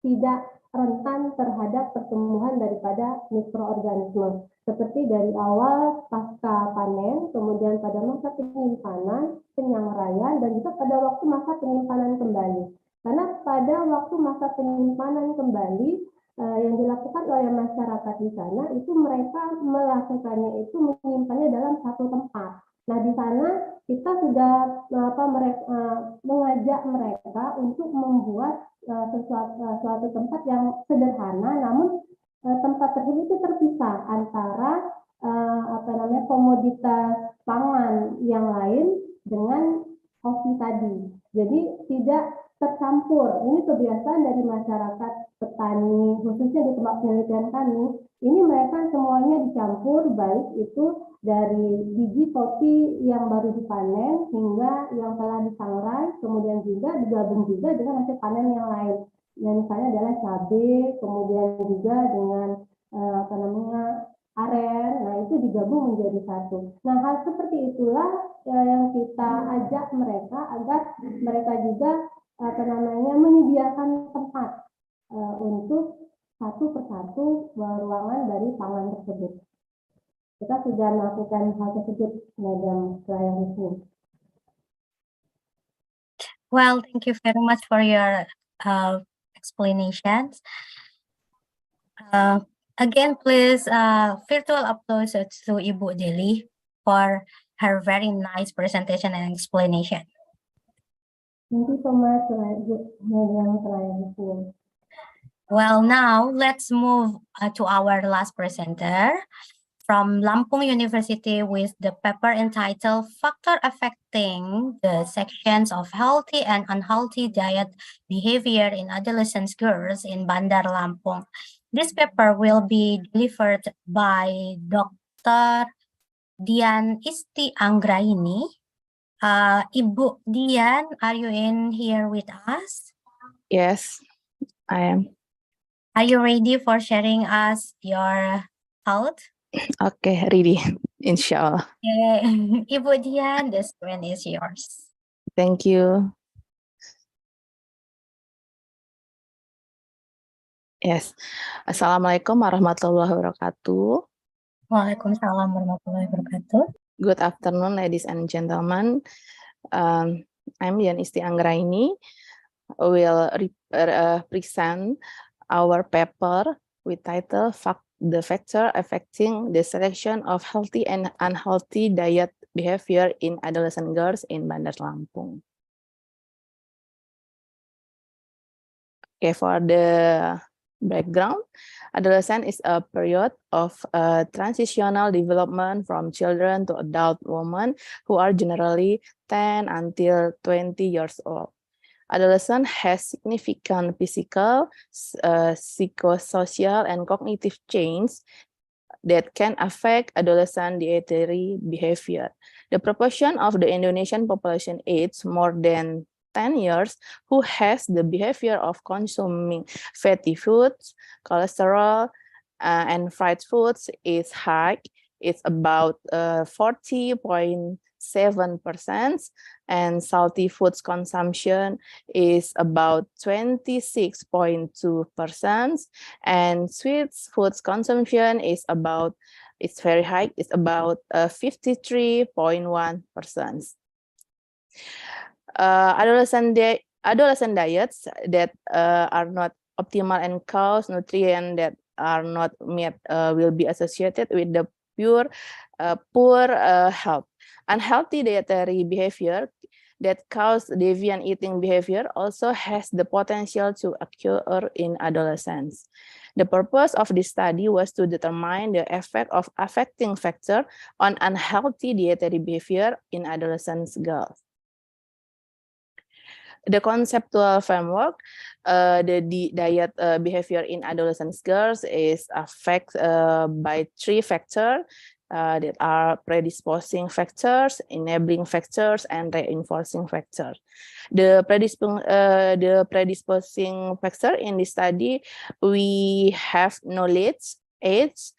tidak rentan terhadap pertumbuhan daripada mikroorganisme. Seperti dari awal pasca panen, kemudian pada masa penyimpanan, penyangraian, dan juga pada waktu masa penyimpanan kembali. Karena pada waktu masa penyimpanan kembali yang dilakukan oleh masyarakat di sana, itu mereka melakukannya itu menyimpannya dalam satu tempat. Nah, di sana kita sudah mengajak mereka untuk membuat suatu tempat yang sederhana, namun tempat tersebut itu terpisah antara komoditas pangan yang lain dengan kopi tadi. Jadi tidak tercampur. Ini kebiasaan dari masyarakat petani, khususnya di tempat penelitian kami. Ini mereka semuanya dicampur, baik itu dari biji kopi yang baru dipanen hingga yang telah disangrai, kemudian juga digabung juga dengan hasil panen yang lain. Yang misalnya adalah cabai, kemudian juga dengan aren, nah itu digabung menjadi satu. Nah hal seperti itulah yang kita ajak mereka agar mereka juga menyediakan tempat untuk satu persatu ruangan dari pangan tersebut. Kita sudah melakukan hal tersebut dalam pelayanan hukum. Well, thank you very much for your explanations. Again, please virtual applause to Ibu Deli for her very nice presentation and explanation. Thank you so much, Madam Pelayan Hukum. Well, now let's move to our last presenter from Lampung University with the paper entitled Factor Affecting the Sections of Healthy and Unhealthy Diet Behavior in Adolescent Girls in Bandar Lampung. This paper will be delivered by Dr. Dian Isti Anggraini. Ibu Dian, are you in here with us? Yes, I am. Are you ready for sharing us your thought? Okay, ready, inshallah. Okay. Ibu Dian, the screen is yours. Thank you. Yes. Assalamualaikum warahmatullahi wabarakatuh. Waalaikumsalam warahmatullahi wabarakatuh. Good afternoon, ladies and gentlemen. I'm Dian Isti Anggraini. Will present our paper with title The Factor Affecting the Selection of Healthy and Unhealthy Diet Behavior in Adolescent Girls in Bandar Lampung. Okay, for the background, adolescence is a period of transitional development from children to adult women who are generally 10 until 20 years old. Adolescence has significant physical, psychosocial, and cognitive change that can affect adolescent dietary behavior. The proportion of the Indonesian population aged more than 10 years who has the behavior of consuming fatty foods, cholesterol, and fried foods is high. It's about 40.7%, and salty foods consumption is about 26.2%, and sweet foods consumption is about, it's very high, it's about 53.1%. Adolescent diets that are not optimal and cause nutrients that are not met will be associated with the poor health. Unhealthy dietary behavior that cause deviant eating behavior also has the potential to occur in adolescents. The purpose of this study was to determine the effect of affecting factor on unhealthy dietary behavior in adolescent girls. The conceptual framework, the diet behavior in adolescent girls is affected by three factors that are predisposing factors, enabling factors, and reinforcing factors. The predisposing factor in this study, we have knowledge, age,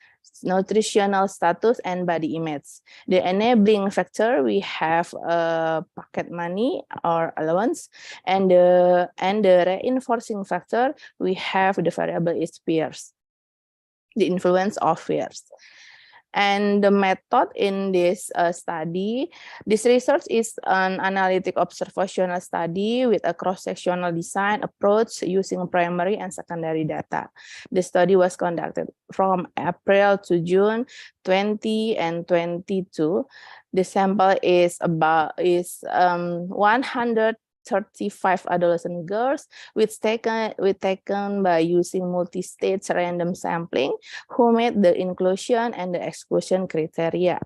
nutritional status, and body image. The enabling factor, we have pocket money or allowance, and the reinforcing factor, we have the variable is peers, the influence of peers. And the method in this study, this research is an analytic observational study with a cross-sectional design approach using primary and secondary data. The study was conducted from April to June 20 and 22. The sample is 135 adolescent girls, which taken by using multi-stage random sampling, who met the inclusion and the exclusion criteria.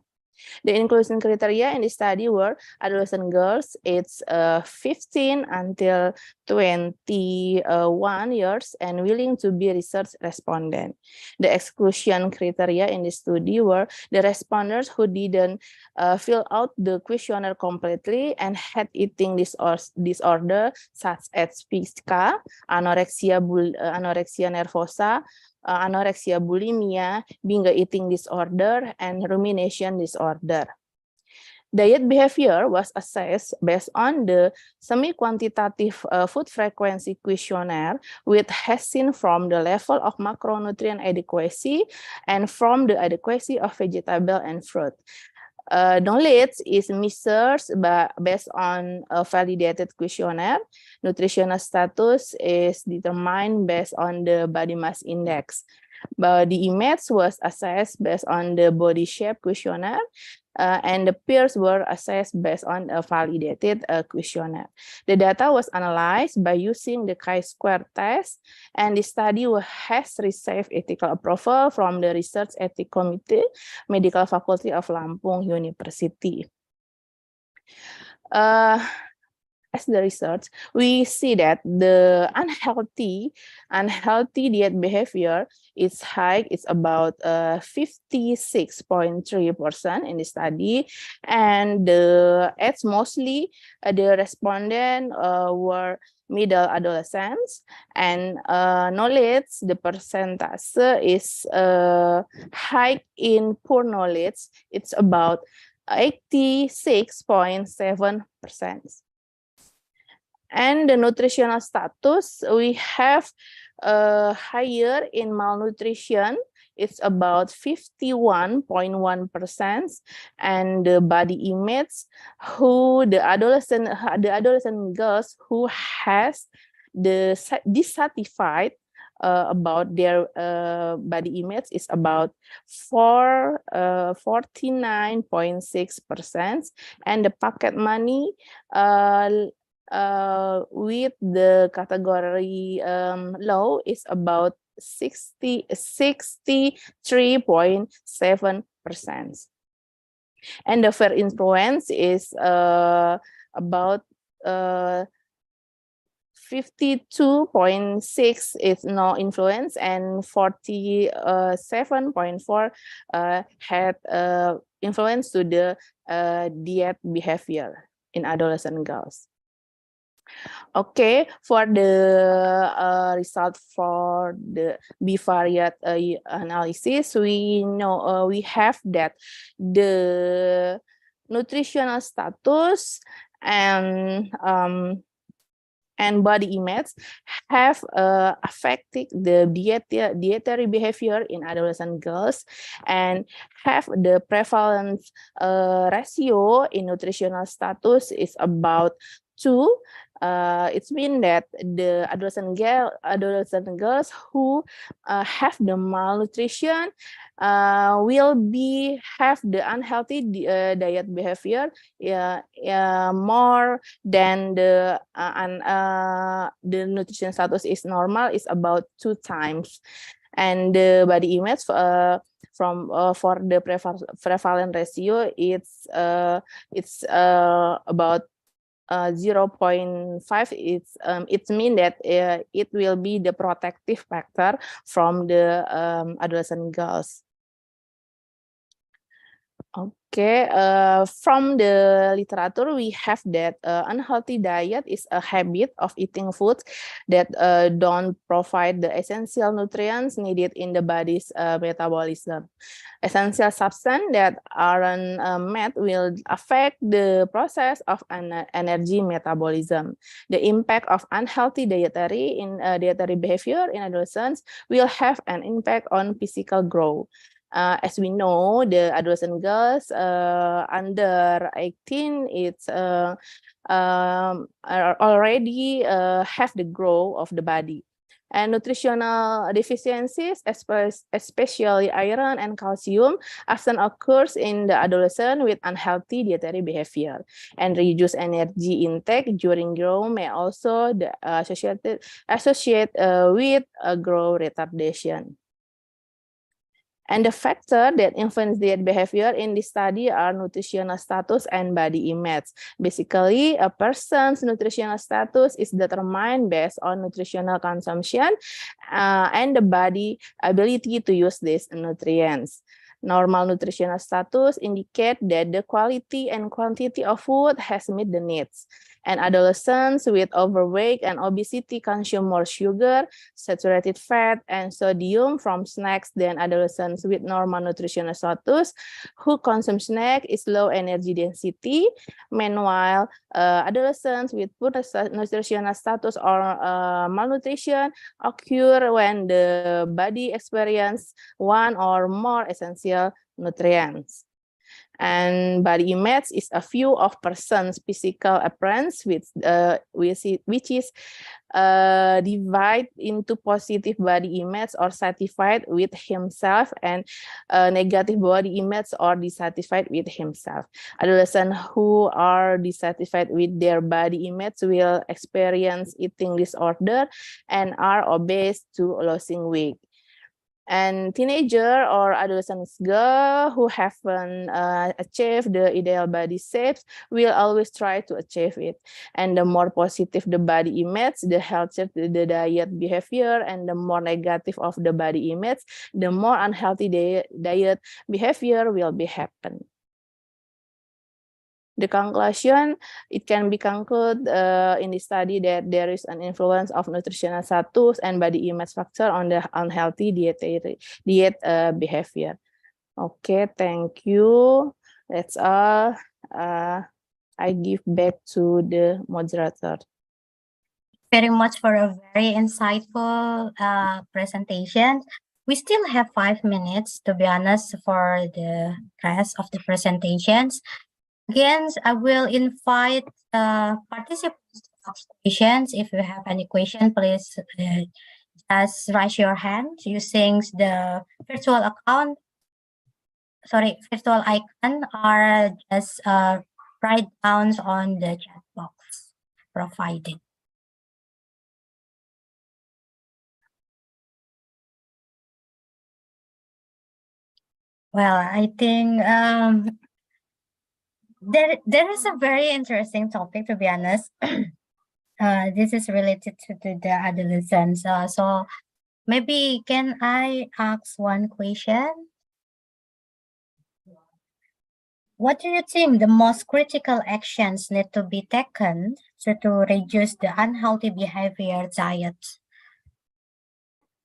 The inclusion criteria in the study were adolescent girls aged 15 until 21 years and willing to be research respondent. The exclusion criteria in the study were the responders who didn't fill out the questionnaire completely and had eating disorder such as PSK, anorexia nervosa, anorexia bulimia, binge eating disorder, and rumination disorder. Diet behavior was assessed based on the semi-quantitative food frequency questionnaire, which has seen from the level of macronutrient adequacy and from the adequacy of vegetable and fruit. Knowledge is measured based on a validated questionnaire. Nutritional status is determined based on the body mass index. Body image was assessed based on the body shape questionnaire, and the peers were assessed based on a validated questionnaire. The data was analyzed by using the chi-square test, and the study has received ethical approval from the Research Ethics Committee, Medical Faculty of Lampung University. As the research, we see that the unhealthy diet behavior is high. It's about 56.3% in the study, and the age mostly the respondent were middle adolescents, and knowledge, the percentage is high in poor knowledge. It's about 86.7%. And the nutritional status, we have higher in malnutrition. It's about 51.1%, and the body image, the adolescent girls who has the dissatisfied about their body image is about 49.6%, and the pocket money with the category low is about 63.7%. And the fair influence is about 52.6 is no influence, and 47.4 had influence to the diet behavior in adolescent girls. Okay, for the result for the bivariate analysis, we know we have that the nutritional status and body image have affected the dietary behavior in adolescent girls, and have the prevalence ratio in nutritional status is about 2. It means that the adolescent girls who have the malnutrition will have the unhealthy diet behavior more than the nutrition status is normal, is about 2 times. And the body image for the prevalent ratio, it's about 0.5. It means that it will be the protective factor from the adolescent girls. Okay, from the literature, we have that unhealthy diet is a habit of eating foods that don't provide the essential nutrients needed in the body's metabolism. Essential substances that aren't met will affect the process of energy metabolism. The impact of unhealthy dietary behavior in adolescents will have an impact on physical growth. As we know, the adolescent girls under 18, it's already have the growth of the body. And nutritional deficiencies, especially iron and calcium, often occurs in the adolescent with unhealthy dietary behavior. And reduced energy intake during growth may also associate with growth retardation. And the factor that influence diet behavior in this study are nutritional status and body image. Basically, a person's nutritional status is determined based on nutritional consumption and the body ability to use these nutrients. Normal nutritional status indicate that the quality and quantity of food has met the needs. And adolescents with overweight and obesity consume more sugar, saturated fat, and sodium from snacks than adolescents with normal nutritional status who consume snack is low energy density. Meanwhile, adolescents with poor nutritional status or malnutrition occur when the body experiences one or more essential nutrients. And body image is a view of person's physical appearance, which is divided into positive body image or satisfied with himself and negative body image or dissatisfied with himself. Adolescents who are dissatisfied with their body image will experience eating disorder and are obese to losing weight. And teenager or adolescent girl who haven't achieved the ideal body shape will always try to achieve it. And the more positive the body image, the healthier the diet behavior, and the more negative of the body image, the more unhealthy diet behavior will be happen. The conclusion, it can be concluded in the study that there is an influence of nutritional status and body image factor on the unhealthy diet behavior. Okay, thank you. That's all. I give back to the moderator. Very much for a very insightful presentation. We still have 5 minutes, to be honest, for the rest of the presentations. Again, I will invite participants to ask questions. If you have any question, please just raise your hand using the virtual icon, or just write down on the chat box provided. Well, I think there is a very interesting topic, to be honest. This is related to the adolescents. So maybe can I ask one question? What do you think the most critical actions need to be taken to reduce the unhealthy behavior diet?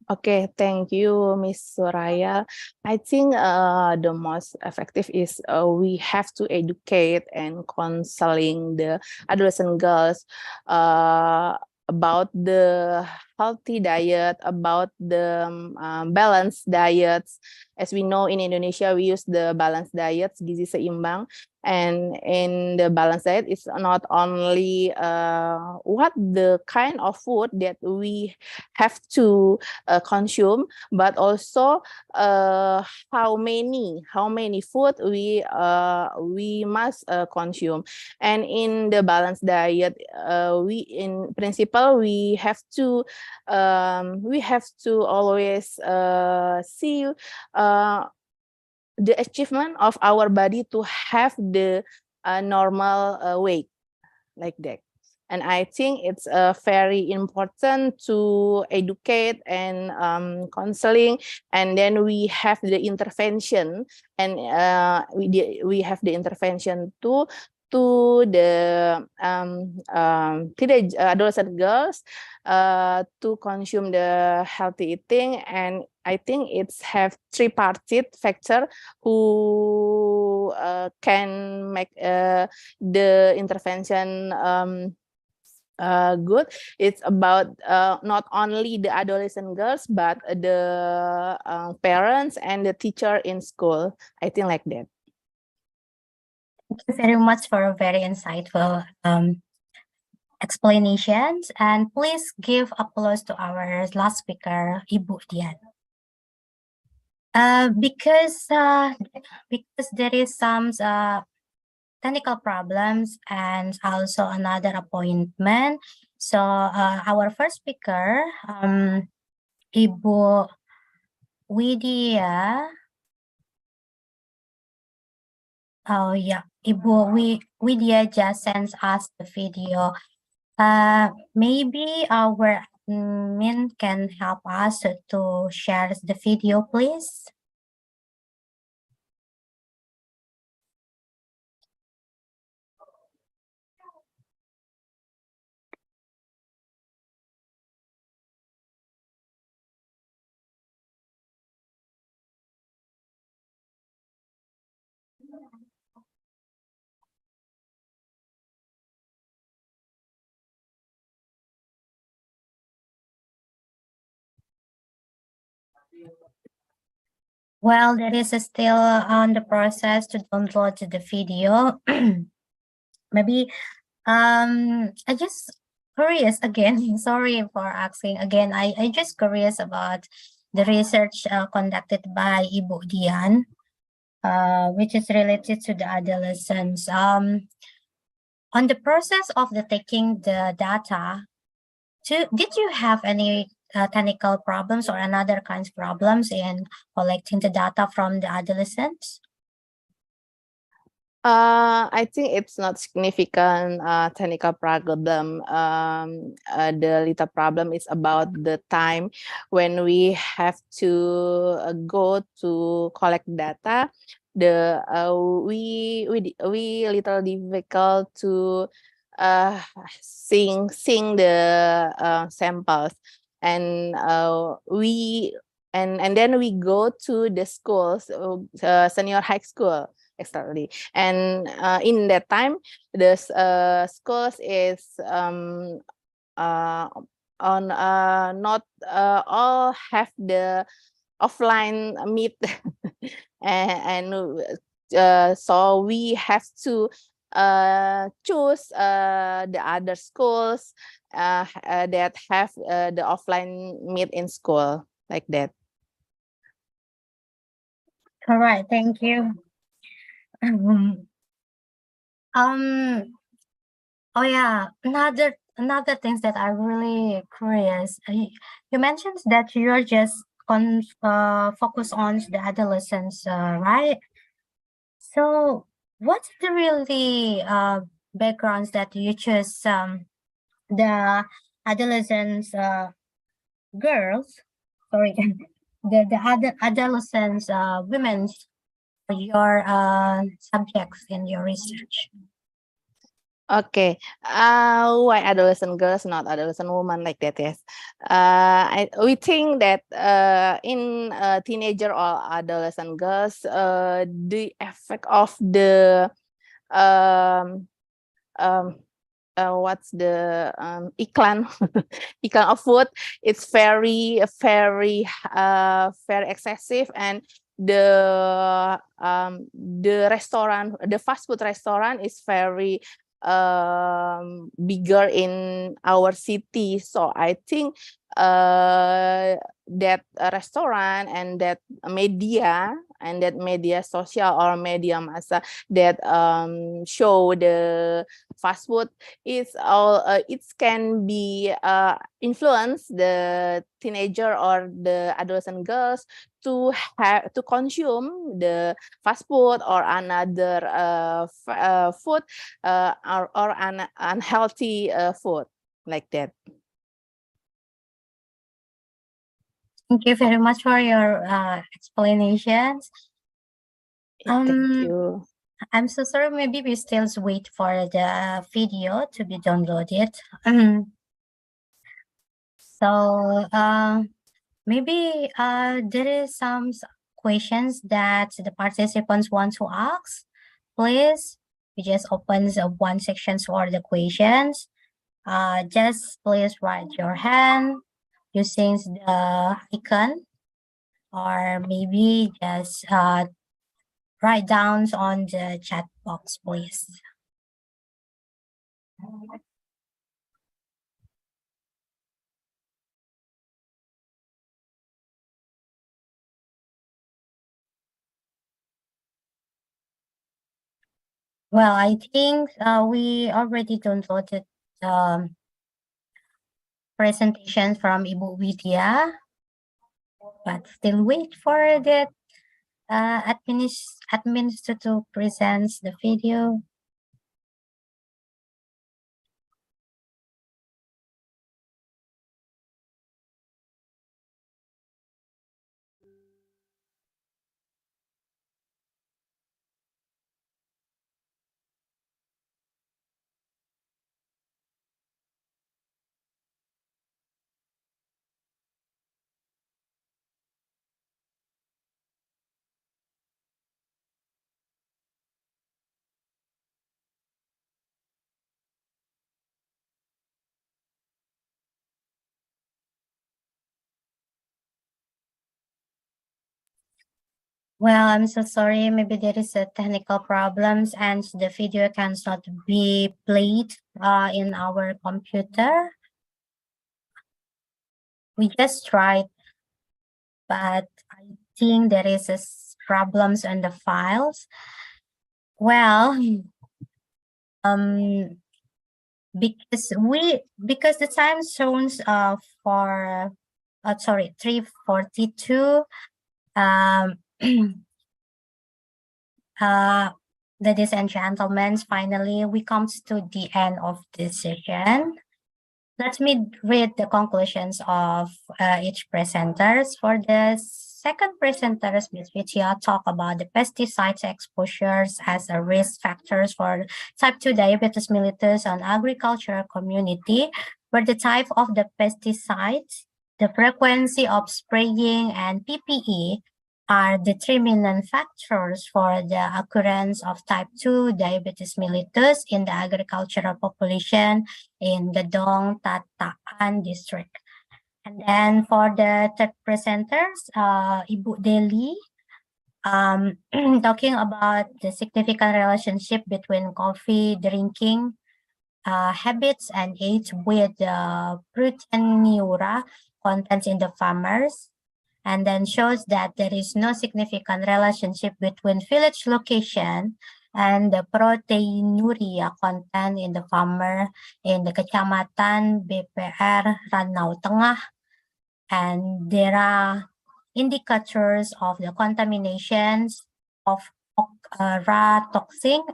Okay, thank you, Miss Soraya. I think the most effective is we have to educate and counseling the adolescent girls about the healthy diet, about the balanced diets. As we know, in Indonesia, we use the balanced diets, gizi seimbang. And in the balanced diet, it's not only what the kind of food that we have to consume, but also how many food we must consume. And in the balanced diet, in principle we have to always see the achievement of our body to have the normal weight like that. And I think it's very important to educate and counseling, and then we have the intervention, and we have the intervention to the adolescent girls to consume the healthy eating. And I think it's have tripartite factor who can make the intervention good. It's about not only the adolescent girls, but the parents and the teacher in school. I think like that. Thank you very much for a very insightful explanations. And please give applause to our last speaker, Ibu Dian. Because there is some technical problems and also another appointment. So our first speaker, Ibu Widya. Oh yeah, Ibu Widya just sends us the video. Maybe our admin can help us to share the video, please. Well, there is still on the process to download the video. Maybe I just curious again. Sorry for asking again. I just curious about the research conducted by Ibu Dian, which is related to the adolescents. On the process of the taking the data, did you have any technical problems or another kinds of problems in collecting the data from the adolescents? I think it's not significant technical problem. The little problem is about the time when we have to go to collect data. We little difficult to sing the samples, and then we go to the schools, senior high school. Exactly, and in that time, the schools is not all have the offline meet, and so we have to choose the other schools that have the offline meet in school, like that. All right, thank you. Oh yeah, another things that I'm really curious. You mentioned that you're just focus on the adolescents, right? So what's the really backgrounds that you choose the adolescents girls, sorry, the adolescents women for your subjects in your research? Okay, why adolescent girls, not adolescent women, like that? Yes, we think that in teenager or adolescent girls, the effect of the what's the iklan iklan of food, it's very excessive, and the restaurant, the fast food restaurant is very bigger in our city. So I think that restaurant and that media social or media massa that show the fast food is all it can be influence the teenager or the adolescent girls to consume the fast food or another food or an unhealthy food, like that. Thank you very much for your explanations. Thank you. I'm so sorry, maybe we still wait for the video to be downloaded. So maybe there is some questions that the participants want to ask. Please, we just open one section for the questions. just please raise your hand using the icon, or maybe just write down on the chat box, please. Well, I think we already downloaded presentation from Ibu Widya, but still wait for the administrator to present the video. Well, I'm so sorry. Maybe there is a technical problems and the video cannot be played in our computer. We just tried, but I think there is a problems on the files. Well, because the time zones for 3:42. Ladies and gentlemen, finally we come to the end of this session. Let me read the conclusions of each presenters. For the second presenters, Ms. Vidya talk about the pesticides exposures as a risk factors for type 2 diabetes mellitus on agricultural community, where the type of the pesticides, the frequency of spraying, and PPE are determinant factors for the occurrence of type 2 diabetes mellitus in the agricultural population in Gedong Tataan district. And then for the third presenters, Ibu Deli, talking about the significant relationship between coffee drinking habits and age with proteinura contents in the farmers, and then shows that there is no significant relationship between village location and the proteinuria content in the farmer in the Kecamatan BPR Ranau Tengah. And there are indicators of the contaminations of toxin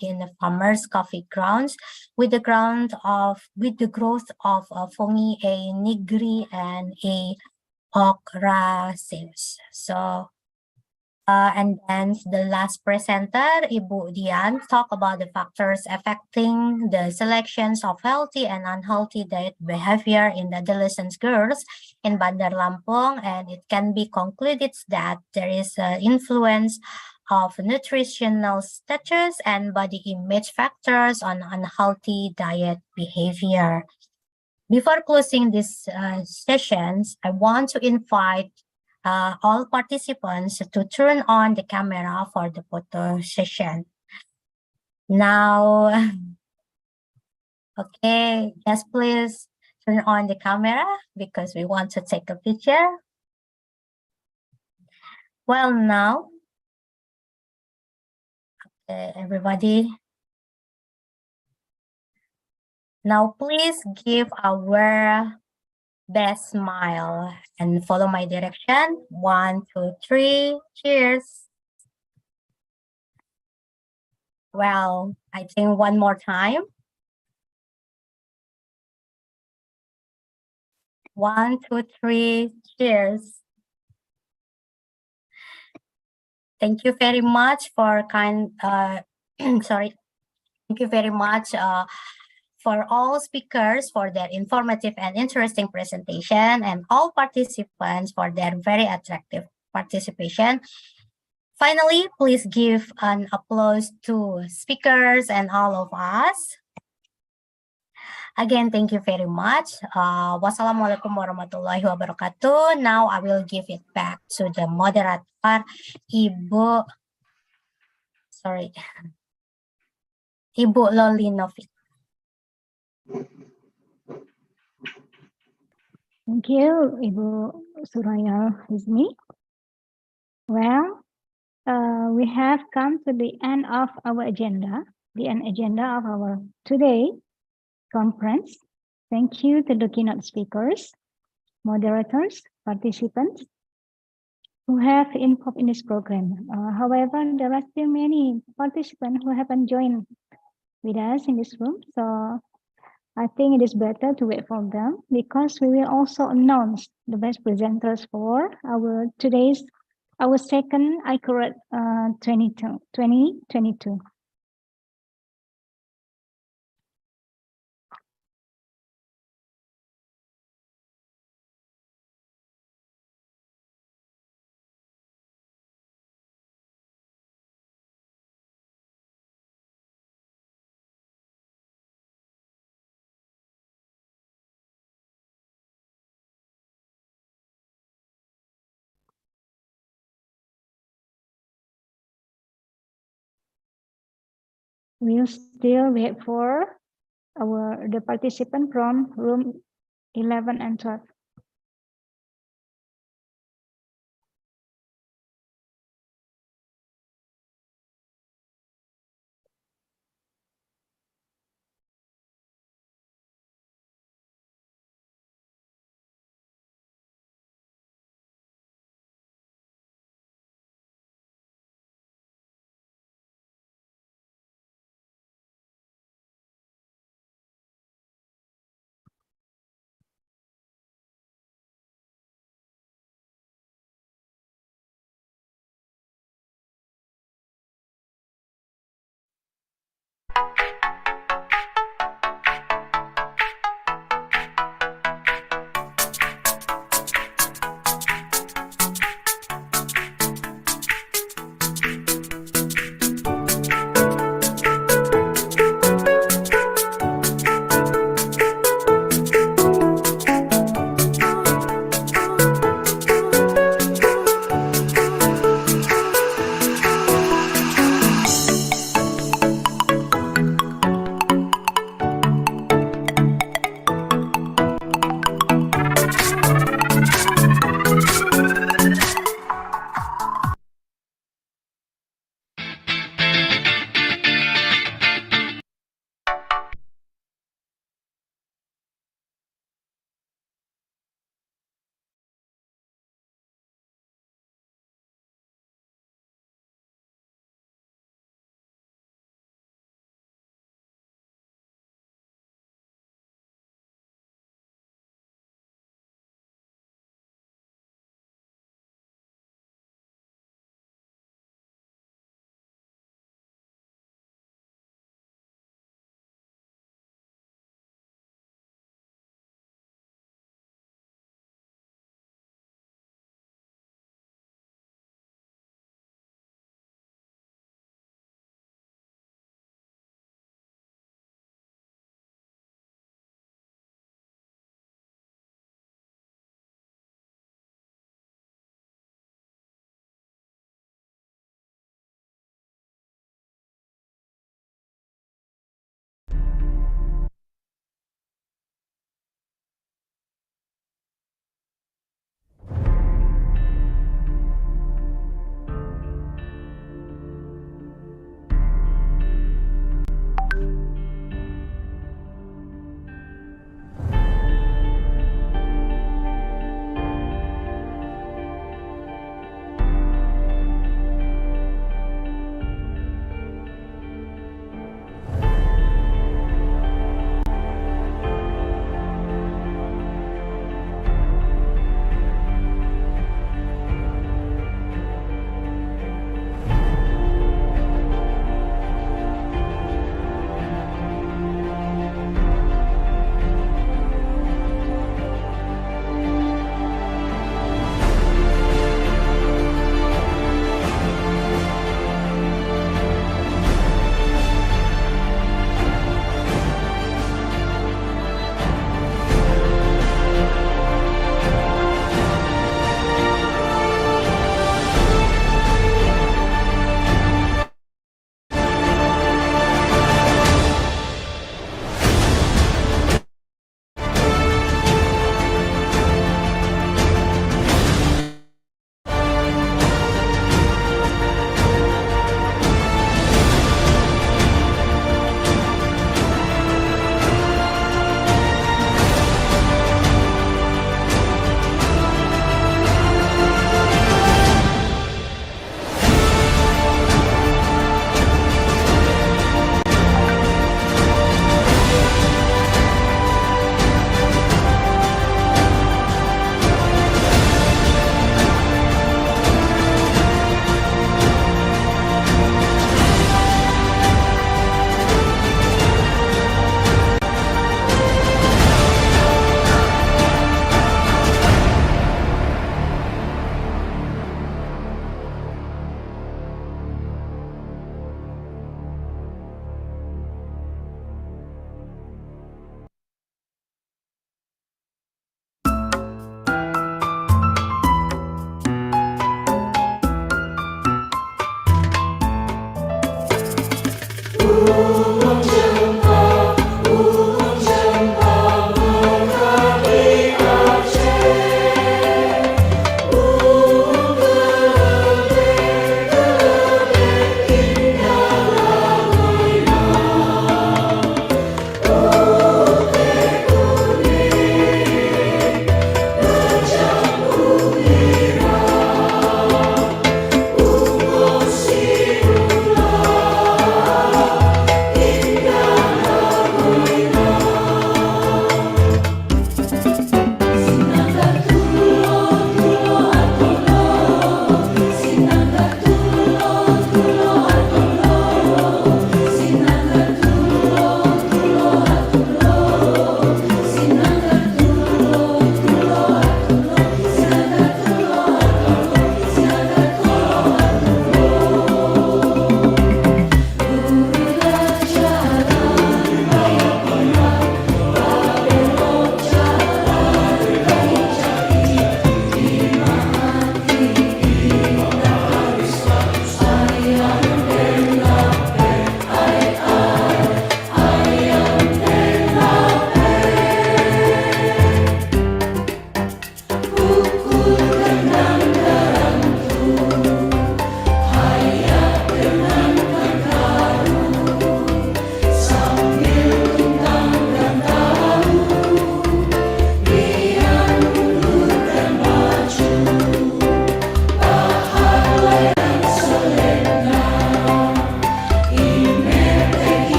in the farmers' coffee grounds with the growth of fungi A. nigri and A. ocraceus. So, and then the last presenter, Ibu Dian, talk about the factors affecting the selections of healthy and unhealthy diet behavior in the adolescent girls in Bandar Lampung, and it can be concluded that there is an influence of nutritional status and body image factors on unhealthy diet behavior. Before closing these sessions, I want to invite all participants to turn on the camera for the photo session. Now, okay, just please turn on the camera because we want to take a picture. Well, now, okay, everybody. Now, please give our best smile and follow my direction. 1, 2, 3, cheers. Well, I think one more time. 1, 2, 3, cheers. Thank you very much for sorry. Thank you very much for all speakers for their informative and interesting presentation, and all participants for their very attractive participation. Finally, please give an applause to speakers and all of us. Again, thank you very much. Wassalamualaikum warahmatullahi wabarakatuh. Now I will give it back to the moderator, Ibu Lolinovic. Thank you, Ibu Suraya Hizmi. Well, we have come to the end of our agenda, the end agenda of our today conference. Thank you to the keynote speakers, moderators, participants who have involved in this program. However, there are still many participants who haven't joined with us in this room. So I think it is better to wait for them because we will also announce the best presenters for our second ICORAD 2022. We'll still wait for the participant from room 11 and 12.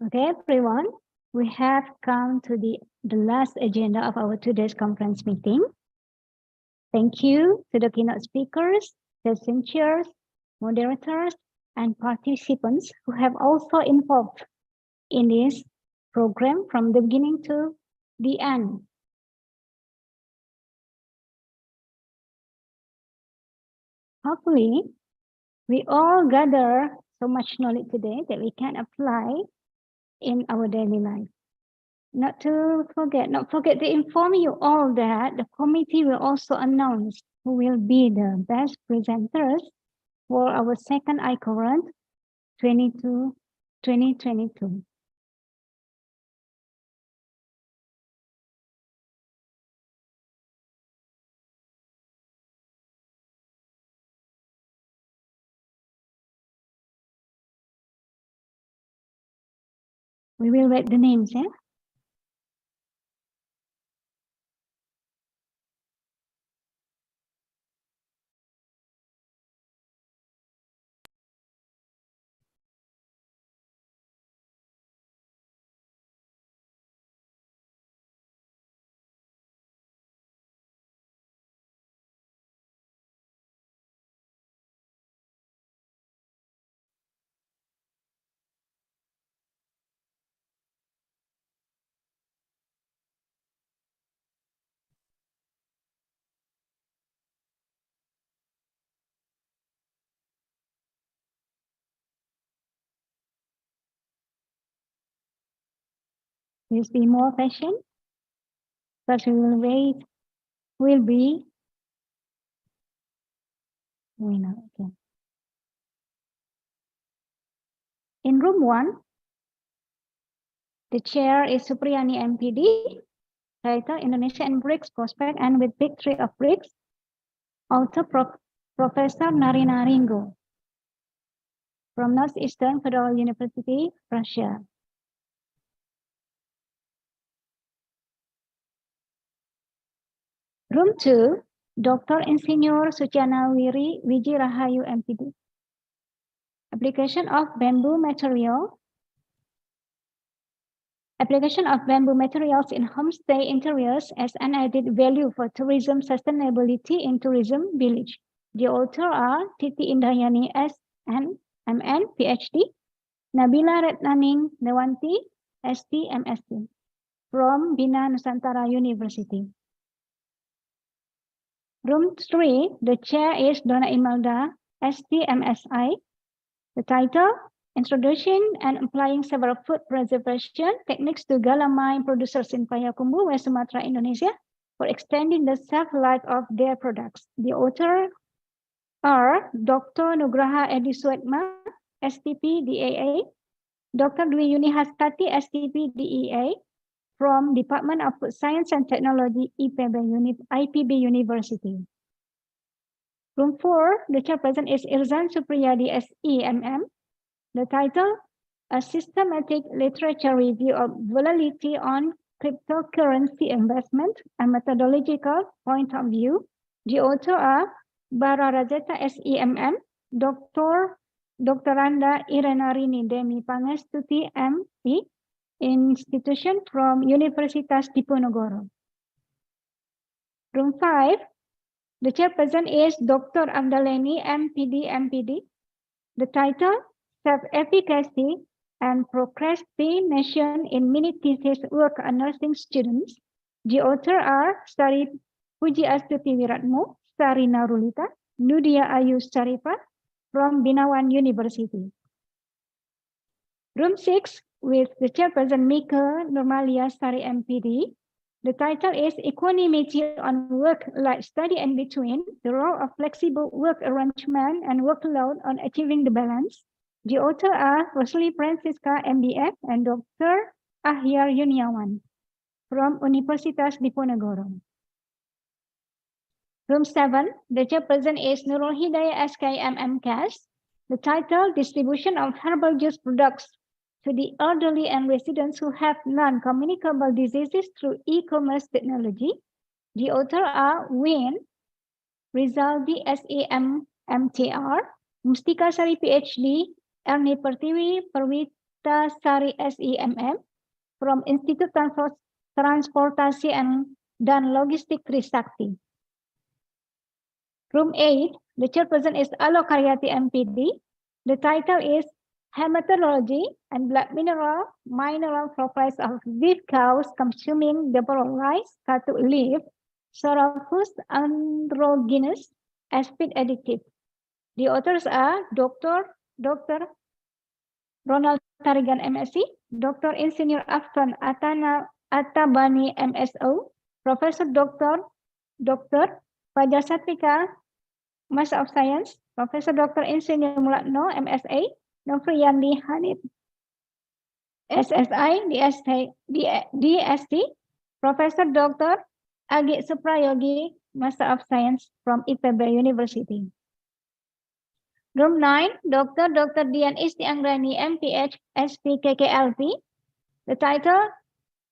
Okay, everyone, we have come to the last agenda of our today's conference meeting. Thank you to the keynote speakers, session chairs, moderators, and participants who have also involved in this program from the beginning to the end. Hopefully, we all gather so much knowledge today that we can apply in our daily life. Not forget to inform you all that the committee will also announce who will be the best presenters for our second ICORAD 2022. We will write the names, yeah? Please be more patient, but we will wait. Will be. Okay. In room 1, the chair is Supriyani MPD, writer Indonesia and BRICS Prospect and with Big Three of BRICS, author Professor Narina Ringo from Northeastern Federal University, Russia. Room 2, Dr. Insinyur Suciana Wiri Wijirahayu MPD. Application of bamboo materials in homestay interiors as an added value for tourism sustainability in tourism village. The author are Titi Indrayani S.N. M.N. PhD, Nabila Retnaning Dewanti ST MSc from Bina Nusantara University. Room 3, the chair is Donna Imelda ST MSI. The title, Introduction and Applying Several Food Preservation Techniques to Galamine Producers in Payakumbuh, West Sumatra, Indonesia, for extending the shelf life of their products. The author are Dr. Nugraha Ediswetma, STP DAA, Dr. Dwi Yuni Hastati, STP DEA, from Department of Food Science and Technology, IPB University. Room 4, the chairperson is Irzan Supriyadi SEMM. The title, A Systematic Literature Review of Volatility on Cryptocurrency Investment and Methodological Point of View. The author are Bara Rajeta SEMM, Dr. Randa Irena Rini Demi Pangestuti ME, institution from Universitas Diponegoro. Room 5, the chairperson is Dr. Abdaleni MPD. The title, Self-Efficacy and Procrastination in Mini-Thesis Work on Nursing Students. The author are Sari Puji Astuti Wiratmo, Sarina Rulita, Nudia Ayu Sarifa from Binawan University. Room 6 with the chairperson Mika Normalia Sari MPD. The title is Equanimity on Work-Life Study and Between, the Role of Flexible Work Arrangement and Workload on Achieving the Balance. The author are Rosalie Francisca MBF and Dr. Ahyar Yuniawan from Universitas Diponegoro. Room 7, the chairperson is Nurul Hidayah SKM MCAS. The title, Distribution of Herbal Juice Products to the Elderly and Residents who have Non-Communicable Diseases through E-Commerce Technology. The author are Win, Rizaldi SEM MTR, Mustika Sari PhD, Ernie Pertiwi Puspitasari SEMM from Institute Transportasi dan Logistik Trisakti. Room 8, the chairperson is Alokaryati MPD. The title is Hematology and Blood Mineral Profiles of Beef Cows Consuming the Rice Cattle Leaf, Soropus androgynous as feed additive. The authors are Dr. Ronald Tarigan MSc, Dr. Insinyur Afan Atabani MSO, Professor Dr. Fajar Satrika, Master of Science, Professor Dr. Insinyur Mulatno MSA, Nofriyandi Hanif SSI, DST, Professor Dr. Agit Suprayogi, Master of Science from IPB University. Room 9, Dr. Dian Isti Anggrani, MPH, SP, KKLP. The title,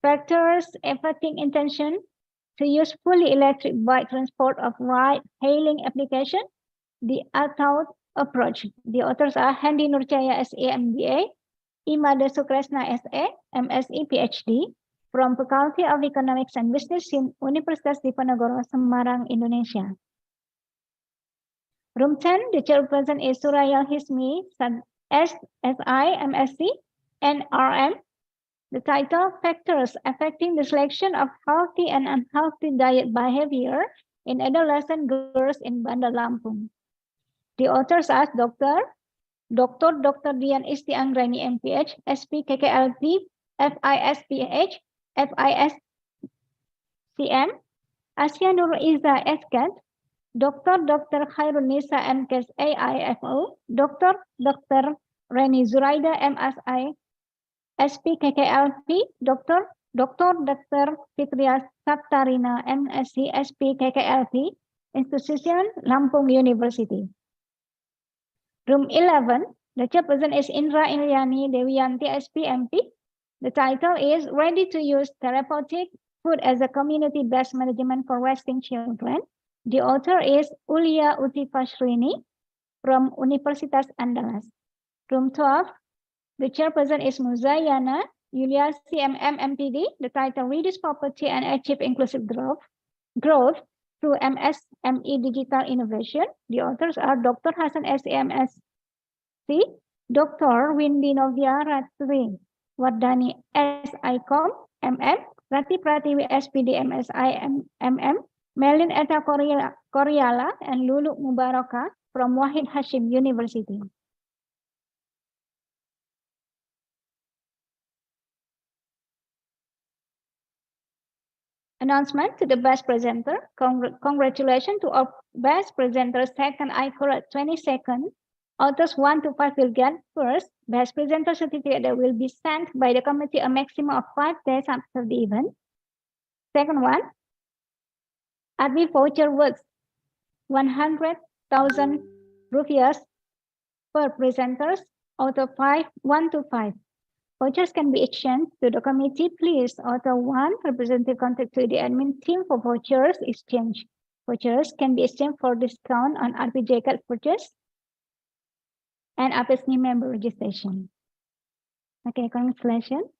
Factors Affecting Intention to Use Fully Electric Bike Transport of Ride-Hailing Application, the Adult Approach. The authors are Handi Nurjaya, SE, MBA, Imada Sukresna, SE, MSc, PhD, from Faculty of Economics and Business in Universitas Diponegoro, Semarang, Indonesia. Room 10, the chairperson is Suraya Hismi, SSI, MSc, and RM. The title, Factors Affecting the Selection of Healthy and Unhealthy Diet Behavior in Adolescent Girls in Bandar Lampung. The authors are Dr. Dian Isti Anggrani, MPH, SP, KKLP, FISPH, FISCM, Asia Nur Iza, SCAT, Dr. Khairun Nisa, MKS, AIFO, Dr. Reni Zuraida, MSI, SP, KKLP, Dr. Fitria Saptarina, MSc, SP, KKLP, Institution Lampung University. Room 11, the chairperson is Indra Ilyani Dewiyanti, SP, MP. The title is Ready to Use Therapeutic Food as a Community-Based Management for Resting Children. The author is Ulia Utifashrini from Universitas Andalas. Room 12, the chairperson is Muzayana Yuliasi MM MPD. The title, Reduce Poverty and Achieve Inclusive Growth through MSME Digital Innovation. The authors are Dr. Hasan SMSC, Dr. Windy Novia Ratri Wardani SICOM MM, Rati Pratiwi SPD MSI MM, Melin Eta Koryala, and Lulu Mubaraka from Wahid Hashim University. Announcement to the best presenter. Congratulations to our best presenter, second ICORAD 22nd. Authors 1 to 5 will get first. Best presenter certificate that will be sent by the committee a maximum of 5 days after the event. Second one, Advi voucher worth 100,000 rupiah per presenters out of 1 to 5. Vouchers can be exchanged to the committee. Please author 1 representative contact to the admin team for vouchers exchange. Vouchers can be exchanged for discount on RPJ card purchase and APESNI member registration. Okay, congratulations.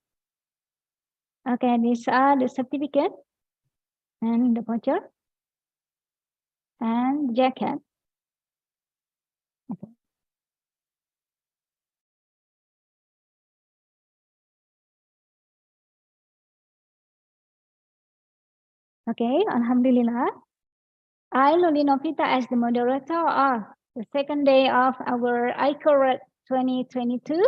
Okay, these are the certificate and the voucher and jacket. Okay. Okay, Alhamdulillah. I, Luli Novita, as the moderator of the second day of our ICORAD 2022,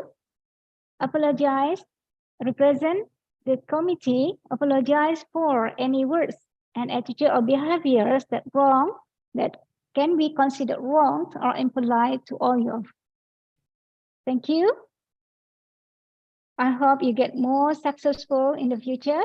represent the committee, apologize for any words and attitude or behaviors that can be considered wrong or impolite to all of you. Thank you. I hope you get more successful in the future.